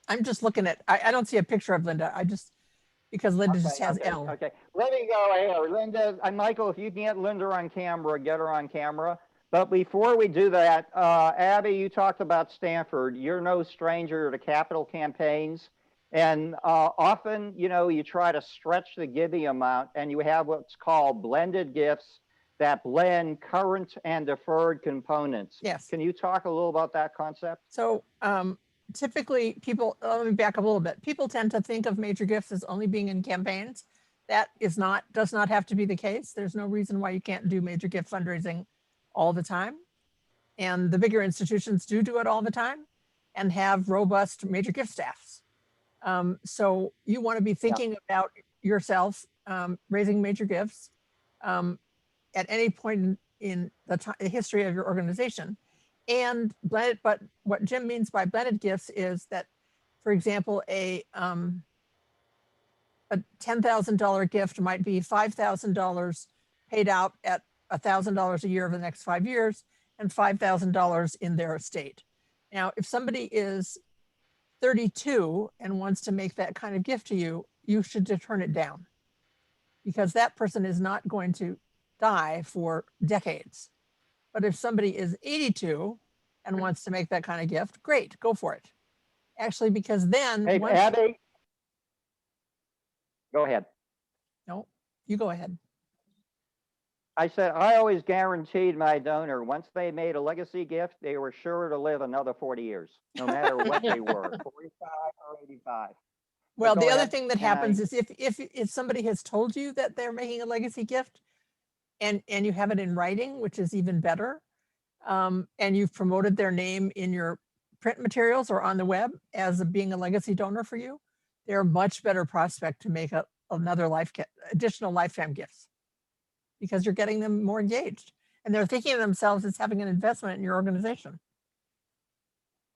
S3: I'm just looking at, I don't see a picture of Linda. I just, because Linda just has L.
S2: Okay, let me go here. Linda, Michael, if you can get Linda on camera, get her on camera. But before we do that, Abbie, you talked about Stanford. You're no stranger to capital campaigns. And often, you know, you try to stretch the giving amount and you have what's called blended gifts that blend current and deferred components.
S3: Yes.
S2: Can you talk a little about that concept?
S3: So typically people, let me back up a little bit. People tend to think of major gifts as only being in campaigns. That does not have to be the case. There's no reason why you can't do major gift fundraising all the time. And the bigger institutions do it all the time and have robust major gift staffs. So you want to be thinking about yourself raising major gifts at any point in the history of your organization. And blended, but what Jim means by blended gifts is that, for example, a $10,000 gift might be $5,000 paid out at $1,000 a year over the next 5 years and $5,000 in their estate. Now, if somebody is 32 and wants to make that kind of gift to you, you should turn it down because that person is not going to die for decades. But if somebody is 82 and wants to make that kind of gift, great, go for it. Actually, because then—
S2: Hey, Abbie, go ahead.
S3: No, you go ahead.
S2: I said, I always guaranteed my donor, once they made a legacy gift, they were sure to live another 40 years, no matter what they were, 45 or 85.
S3: Well, the other thing that happens is if somebody has told you that they're making a legacy gift and you have it in writing, which is even better, and you've promoted their name in your print materials or on the web as being a legacy donor for you, they're a much better prospect to make another additional lifetime gifts because you're getting them more engaged and they're thinking of themselves as having an investment in your organization.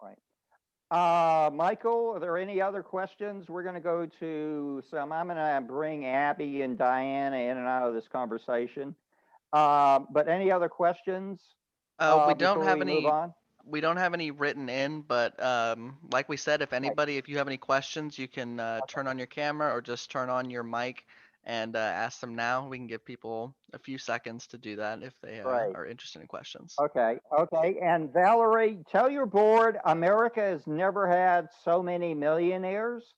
S2: Right. Michael, are there any other questions? We're going to go to some. I'm going to bring Abbie and Diana in and out of this conversation. But any other questions?
S1: We don't have any. we don't have any written in, but like we said, if you have any questions, you can turn on your camera or just turn on your mic and ask them now. We can give people a few seconds to do that if they
S2: Right.
S1: are interested in questions.
S2: Okay. And Valerie, tell your board, America has never had so many millionaires.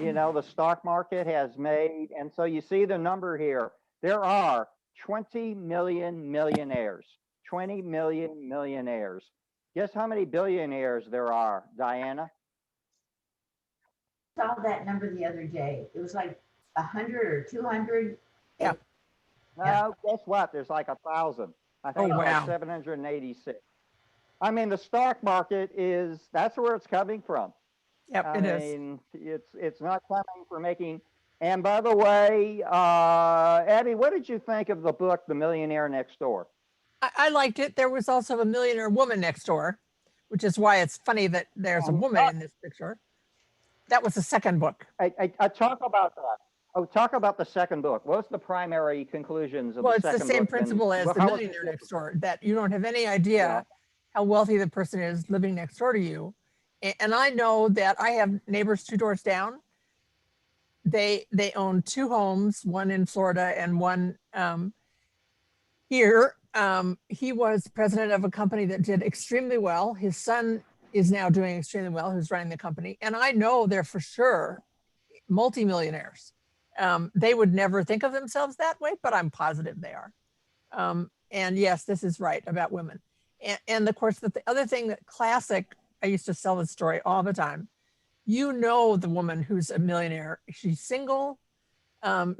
S2: You know, the stock market has made, and so you see the number here. There are 20 million millionaires. 20 million millionaires. Guess how many billionaires there are, Diana?
S5: Saw that number the other day. It was like 100 or 200.
S3: Yeah.
S2: No, guess what? There's like 1,000. I think it's like 786. I mean, the stock market that's where it's coming from.
S3: Yep,
S2: I
S3: it is.
S2: mean, it's not coming for making. And by the way, Abbie, what did you think of the book, The Millionaire Next Door?
S3: I liked it. There was also a millionaire woman next door, which is why it's funny that there's a woman in this picture. That was the second book.
S2: I talk about that. Oh, talk about the second book. What's the primary conclusions of
S3: Well,
S2: the
S3: it's
S2: second
S3: the
S2: book?
S3: same principle as the millionaire next door, that you don't have any idea how wealthy the person is living next door to you. And I know that I have neighbors 2 doors down. They own 2 homes, one in Florida and one here. He was president of a company that did extremely well. His son is now doing extremely well, who's running the company. And I know they're for sure multimillionaires. They would never think of themselves that way, but I'm positive they are. And yes, this is right about women. And of course, the other thing that classic, I used to sell this story all the time. You know, the woman who's a millionaire, she's single.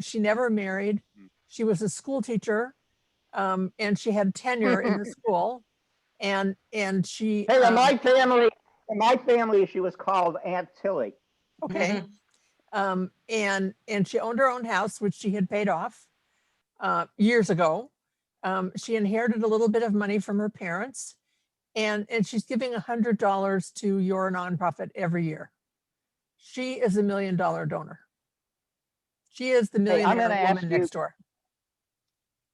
S3: She never married. She was a school teacher, and she had tenure in the school. And she.
S2: Hey, in my family, she was called Aunt Tilly.
S3: Okay. And she owned her own house, which she had paid off years ago. She inherited a little bit of money from her parents, and she's giving $100 to your nonprofit every year. She is $1 million donor. She is the millionaire woman next door.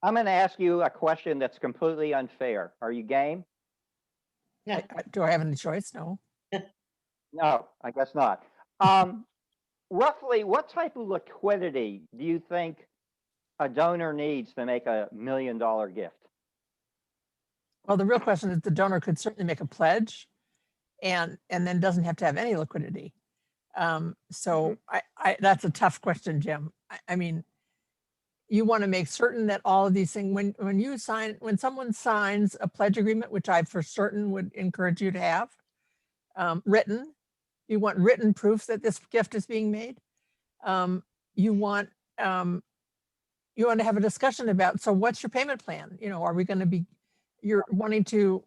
S2: I'm going to ask you a question that's completely unfair. Are you game?
S3: Yeah. Do I have any choice? No.
S2: No, I guess not. Roughly, what type of liquidity do you think a donor needs to make $1 million gift?
S3: Well, the real question is the donor could certainly make a pledge and then doesn't have to have any liquidity. So that's a tough question, Jim. I mean, you want to make certain that all of these things, when someone signs a pledge agreement, which I for certain would encourage you to have written, you want written proof that this gift is being made. You want to have a discussion about, so what's your payment plan? You know, are we going to be, you're wanting to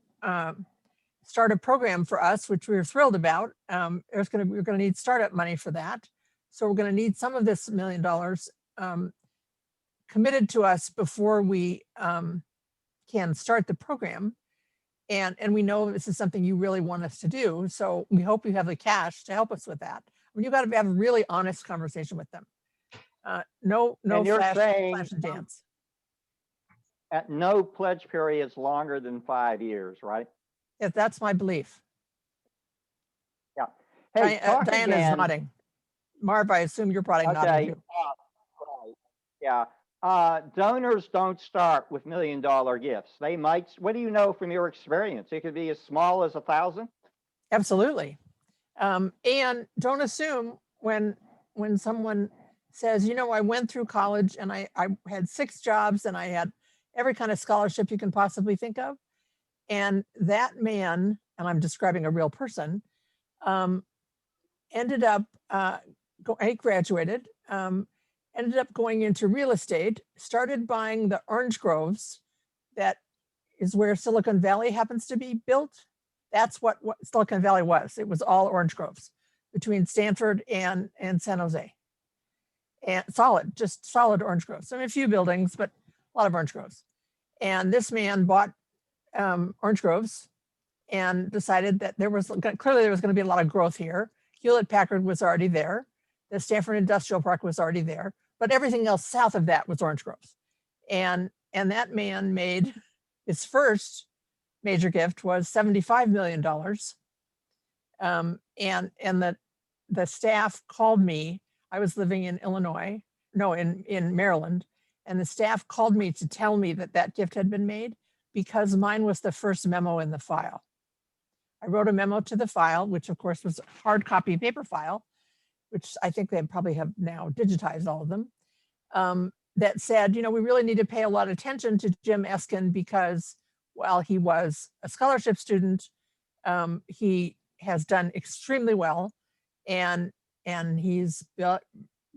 S3: start a program for us, which we're thrilled about. We're going to need startup money for that. So we're going to need some of this $1 million committed to us before we can start the program. And we know this is something you really want us to do. So we hope you have the cash to help us with that. I mean, you've got to have a really honest conversation with them. No flash and dance.
S2: At no pledge period is longer than 5 years, right?
S3: Yeah, that's my belief.
S2: Yeah. Hey,
S3: Diana's nodding. Marv, I assume you're probably nodding too.
S2: Right. Yeah. Donors don't start with $1 million gifts. They might. What do you know from your experience? It could be as small as 1,000.
S3: Absolutely. And don't assume when someone says, you know, I went through college and I had 6 jobs and I had every kind of scholarship you can possibly think of. And that man, and I'm describing a real person, ended up, he graduated, ended up going into real estate, started buying the orange groves that is where Silicon Valley happens to be built. That's what Silicon Valley was. It was all orange groves between Stanford and San Jose. And just solid orange groves. I mean, a few buildings, but a lot of orange groves. And this man bought orange groves and decided that clearly there was going to be a lot of growth here. Hewlett-Packard was already there. The Stanford Industrial Park was already there, but everything else south of that was orange groves. And that man made his first $1 major gift was $75 million. And the staff called me. I was living in Illinois, no, in Maryland. And the staff called me to tell me that that gift had been made because mine was the first memo in the file. I wrote a memo to the file, which of course was a hard copy paper file, which I think they probably have now digitized all of them, that said, you know, we really need to pay a lot of attention to Jim Eskin because while he was a scholarship student, he has done extremely well, and he's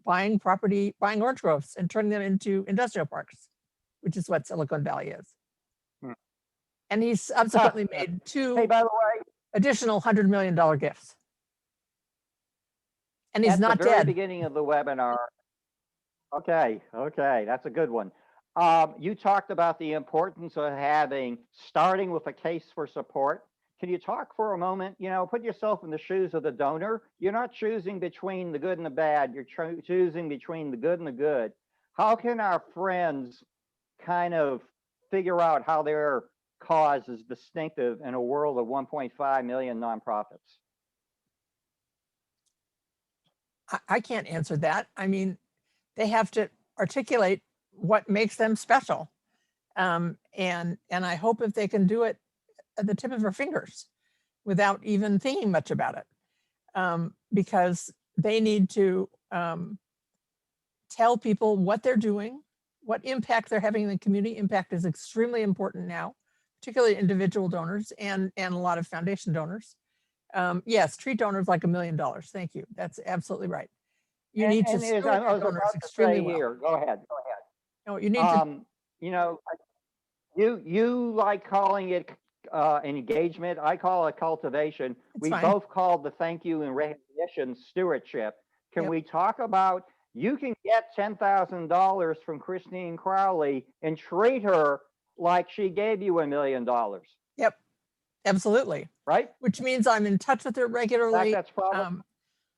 S3: buying orange groves and turning them into industrial parks, which is what Silicon Valley is. And he's subsequently made two
S2: Hey, by the way,
S3: additional $100 million gifts. And he's
S2: at
S3: not
S2: the very
S3: dead.
S2: beginning of the webinar. Okay, that's a good one. You talked about the importance of starting with a case for support. Can you talk for a moment, you know, put yourself in the shoes of the donor. You're not choosing between the good and the bad. You're choosing between the good and the good. How can our friends kind of figure out how their cause is distinctive in a world of 1.5 million nonprofits?
S3: I can't answer that. I mean, they have to articulate what makes them special. And I hope if they can do it at the tip of her fingers without even thinking much about it, because they need to tell people what they're doing, what impact they're having in the community. Impact is extremely important now, particularly individual donors and a lot of foundation donors. Yes, treat donors like $1 million. Thank you. That's absolutely right. You need to steward your donors extremely well.
S2: Here, go ahead.
S3: No, you need to.
S2: You know, you like calling it engagement. I call it cultivation. We both called the thank you and recognition stewardship. Can we talk about, you can get $10,000 from Christine Crowley and treat her like she gave you $1 million.
S3: Yep, absolutely.
S2: Right?
S3: Which means I'm in touch with her regularly.
S2: That's probably.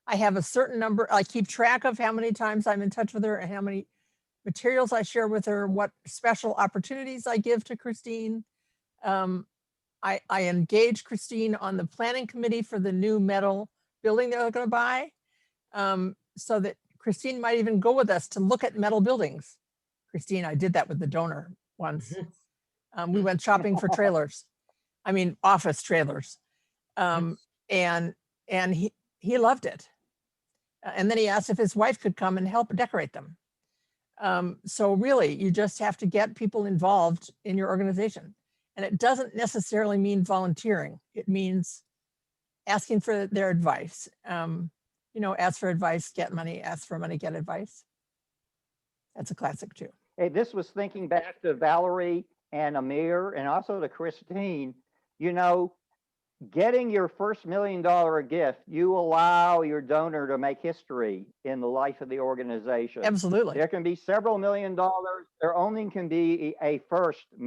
S3: I have a certain number. I keep track of how many times I'm in touch with her and how many materials I share with her, what special opportunities I give to Christine. I engage Christine on the planning committee for the new metal building they're going to buy, so that Christine might even go with us to look at metal buildings. Christine, I did that with the donor once. We went shopping for trailers. I mean, office trailers. And he loved it. And then he asked if his wife could come and help decorate them. So really, you just have to get people involved in your organization. And it doesn't necessarily mean volunteering. It means asking for their advice. You know, ask for advice, get money, ask for money, get advice. That's a classic too.
S2: Hey, this was thinking back to Valerie and Amir and also to Christine. You know, getting your first $1 million gift, you allow your donor to make history in the life of the organization.
S3: Absolutely.
S2: There can be several $1 million. There only can be a first $1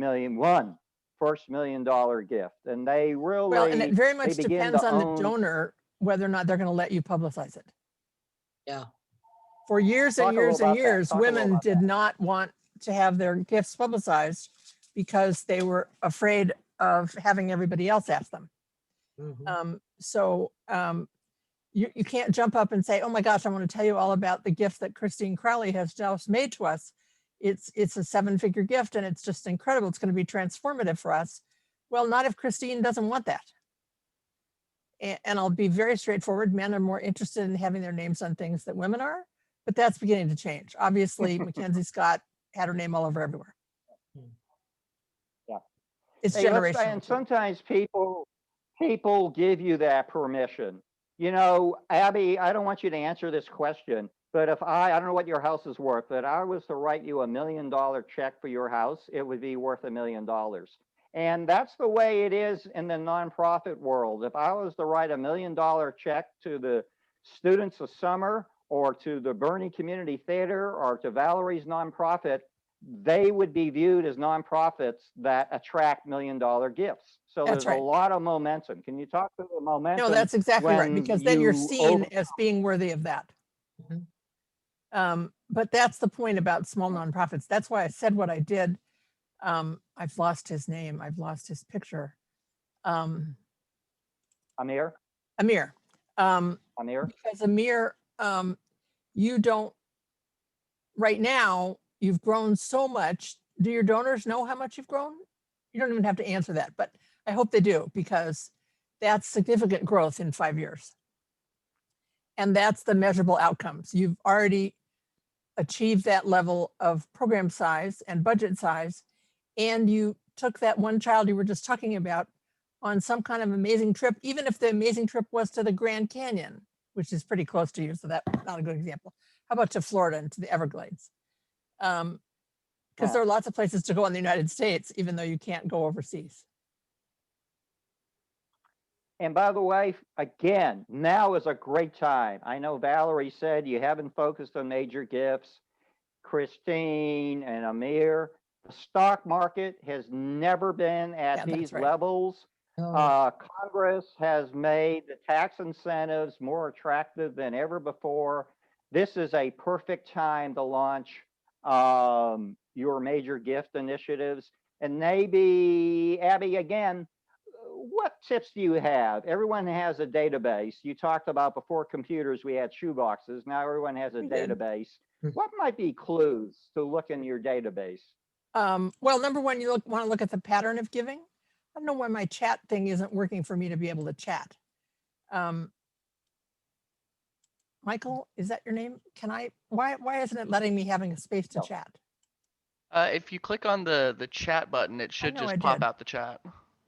S2: million gift. And they really,
S3: well, and it very much depends on the donor, whether or not they're going to let you publicize it.
S6: Yeah.
S3: For years and years and years, women did not want to have their gifts publicized because they were afraid of having everybody else ask them. You can't jump up and say, oh my gosh, I want to tell you all about the gift that Christine Crowley has just made to us. It's a 7-figure gift and it's just incredible. It's going to be transformative for us. Well, not if Christine doesn't want that. And I'll be very straightforward. Men are more interested in having their names on things that women are, but that's beginning to change. Obviously, Mackenzie Scott had her name all over everywhere.
S2: Yeah.
S3: It's generational.
S2: And sometimes people give you that permission. You know, Abbie, I don't want you to answer this question, but if I don't know what your house is worth, but I was to write you $1 million check for your house, it would be worth $1 million. And that's the way it is in the nonprofit world. If I was to write $1 million check to the Students of Summer or to the Bernie Community Theater or to Valerie's nonprofit, they would be viewed as nonprofits that attract $1 million gifts. So
S3: that's
S2: there's
S3: right.
S2: a lot of momentum. Can you talk to the momentum?
S3: No, that's exactly right, because then you're seen as being worthy of that. But that's the point about small nonprofits. That's why I said what I did. I've lost his name. I've lost his picture.
S2: Amir?
S3: Amir.
S2: Amir?
S3: Because Amir, you don't, right now, you've grown so much. Do your donors know how much you've grown? You don't even have to answer that, but I hope they do, because that's significant growth in 5 years. And that's the measurable outcomes. You've already achieved that level of program size and budget size, and you took that one child you were just talking about on some kind of amazing trip, even if the amazing trip was to the Grand Canyon, which is pretty close to you, so that's not a good example. How about to Florida and to the Everglades? Because there are lots of places to go in the United States, even though you can't go overseas.
S2: And by the way, again, now is a great time. I know Valerie said you haven't focused on major gifts. Christine and Amir, the stock market has never been at these levels. Congress has made the tax incentives more attractive than ever before. This is a perfect time to launch your major gift initiatives. And maybe, Abbie, again, what tips do you have? Everyone has a database. You talked about before computers, we had shoeboxes. Now everyone has a database. What might be clues to look in your database?
S3: Well, number one, you want to look at the pattern of giving. I don't know why my chat thing isn't working for me to be able to chat. Michael, is that your name? Can I, why isn't it letting me having a space to chat?
S1: If you click on the chat button, it should just pop out the chat.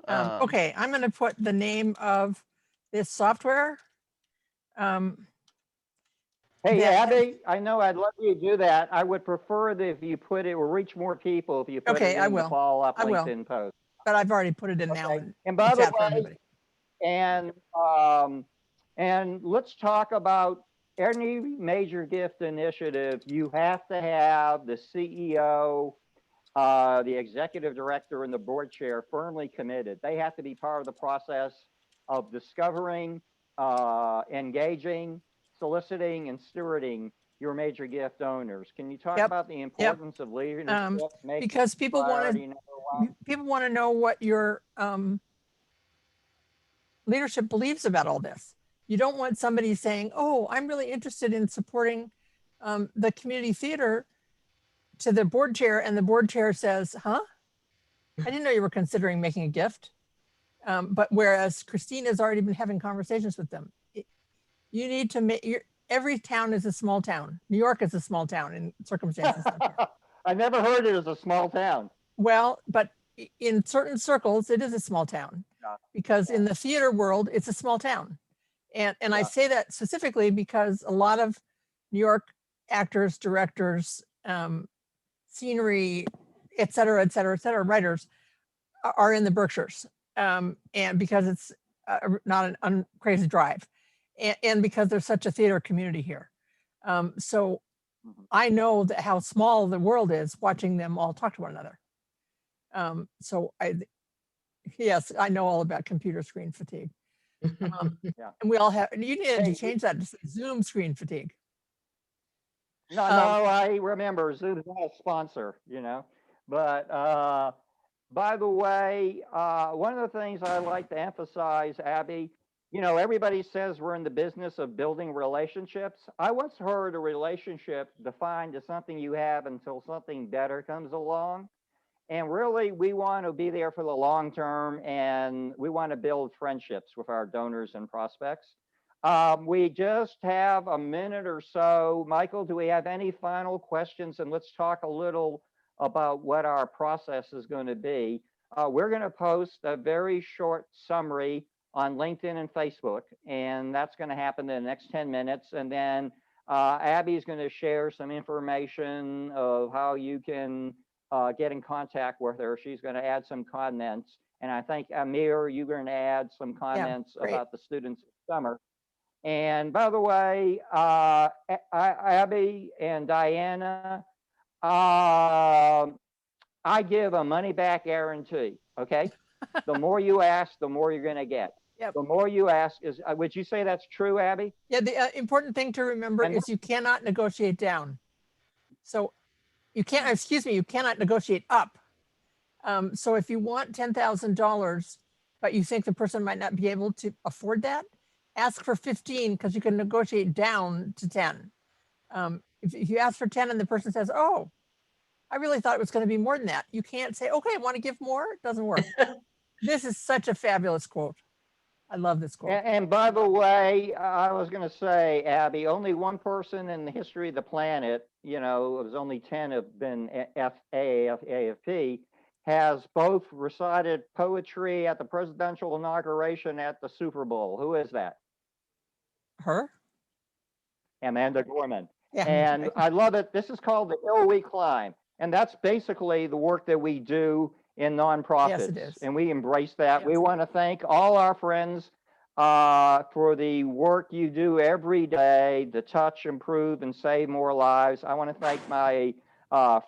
S3: Okay, I'm going to put the name of this software.
S2: Hey, Abbie, I know I'd love you to do that. I would prefer that if you put it, will reach more people if you put it in the follow-up LinkedIn post.
S3: But I've already put it in now.
S2: And by the way, and let's talk about any major gift initiative. You have to have the CEO, the executive director, and the board chair firmly committed. They have to be part of the process of discovering, engaging, soliciting, and stewarding your major gift donors. Can you talk about the importance of leadership?
S3: Because people want to know what your leadership believes about all this. You don't want somebody saying, "Oh, I'm really interested in supporting the community theater," to the board chair, and the board chair says, "Huh? I didn't know you were considering making a gift." But whereas Christine has already been having conversations with them, you need to make every town is a small town. New York is a small town in circumstances like that.
S2: I never heard it as a small town.
S3: Well, but in certain circles, it is a small town because in the theater world, it's a small town. And I say that specifically because a lot of New York actors, directors, scenery, et cetera, writers are in the Berkshires. And because it's not an crazy drive. And because there's such a theater community here. So I know that how small the world is watching them all talk to one another. So yes, I know all about computer screen fatigue. And we all have, you need to change that to Zoom screen fatigue.
S2: No, I remember Zoom's not a sponsor, but by the way, one of the things I like to emphasize, Abbie, everybody says we're in the business of building relationships. I once heard a relationship defined as something you have until something better comes along. And really, we want to be there for the long term, and we want to build friendships with our donors and prospects. We just have a minute or so. Michael, do we have any final questions? And let's talk a little about what our process is going to be. We're going to post a very short summary on LinkedIn and Facebook, and that's going to happen in the next 10 minutes. And then Abbie is going to share some information of how you can get in contact with her. She's going to add some comments. And I think, Amir, you're going to add some comments about the students this summer. And by the way, Abbie and Diana, I give a money back guarantee, okay? The more you ask, the more you're going to get. The more you ask is, would you say that's true, Abbie?
S3: Yeah, the important thing to remember is you cannot negotiate down. So you cannot negotiate up. So if you want $10,000, but you think the person might not be able to afford that, ask for 15 because you can negotiate down to 10. If you ask for 10 and the person says, oh, I really thought it was going to be more than that, you can't say, okay, I want to give more. It doesn't work. This is such a fabulous quote. I love this quote.
S2: And by the way, I was going to say, Abbie, only one person in the history of the planet, you know, it was only 10 have been FAFP, has both recited poetry at the presidential inauguration at the Super Bowl. Who is that?
S3: Her?
S2: Amanda Gorman.
S3: Yeah,
S2: And
S3: right.
S2: I love it. This is called The Hill We Climb. And that's basically the work that we do in nonprofits.
S3: Yes, it is.
S2: And we embrace that.
S3: Yes.
S2: We want to thank all our friends for the work you do every day to touch, improve, and save more lives. I want to thank my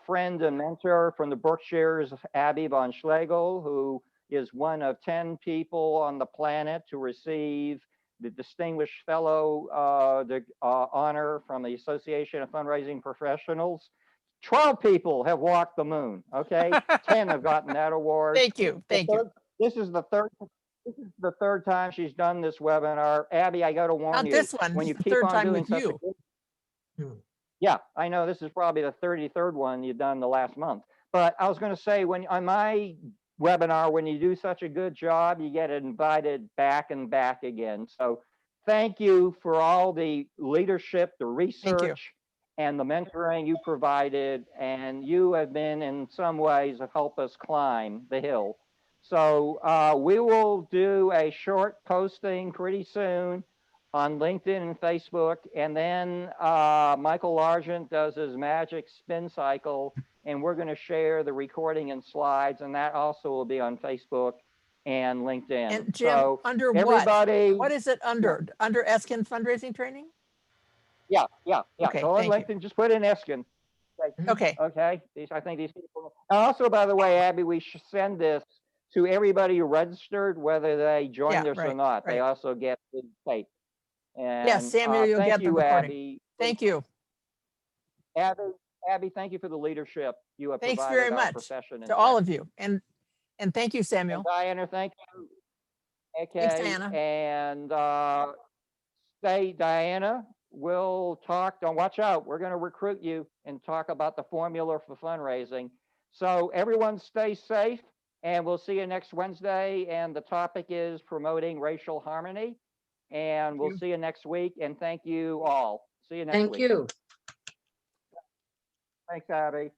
S2: friend and mentor from the Berkshires, Abbie von Schlegell, who is one of 10 people on the planet to receive the Distinguished Fellow honor from the Association of Fundraising Professionals. 12 people have walked the moon, okay? 10 have gotten that award.
S3: Thank you. Thank you.
S2: This is the third time she's done this webinar. Abbie, I got to warn
S3: Not
S2: you.
S3: this one.
S2: When
S3: This
S2: you
S3: is the
S2: keep
S3: third
S2: on
S3: time
S2: doing
S3: with
S2: such a
S3: you.
S2: good, yeah, I know this is probably the 33rd one you've done the last month. But I was going to say, when on my webinar, when you do such a good job, you get invited back and back again. So thank you for all the leadership, the research, and the mentoring you provided. And you have been, in some ways, have helped us climb the hill. So we will do a short posting pretty soon on LinkedIn and Facebook. And then Michael Largent does his magic spin cycle, and we're going to share the recording and slides, and that also will be on Facebook and LinkedIn.
S3: And Jim,
S2: so
S3: under
S2: everybody,
S3: what is it under? Yeah. Under Eskin fundraising training?
S2: Yeah.
S3: Okay,
S2: Go on
S3: thank
S2: LinkedIn, just put in Eskin.
S3: Okay.
S2: Okay. I think these people. Also, by the way, Abbie, we should send this to everybody who registered, whether they joined us or not. They also get the tape. And
S3: yes, Samuel, you'll get the recording.
S2: Abbie.
S3: Thank you.
S2: Abby, thank you for the leadership you have
S3: Thanks
S2: provided
S3: very much
S2: profession
S3: to all of you. And thank you, Samuel.
S2: And Diana, thank you. Okay.
S3: Thanks, Diana.
S2: And say, Diana, we'll talk. Don't watch out. We're going to recruit you and talk about the formula for fundraising. So everyone stay safe, and we'll see you next Wednesday. And the topic is promoting racial harmony. And we'll see you next week. And thank you all. See you next week.
S6: Thank you.
S2: Thanks, Abbie.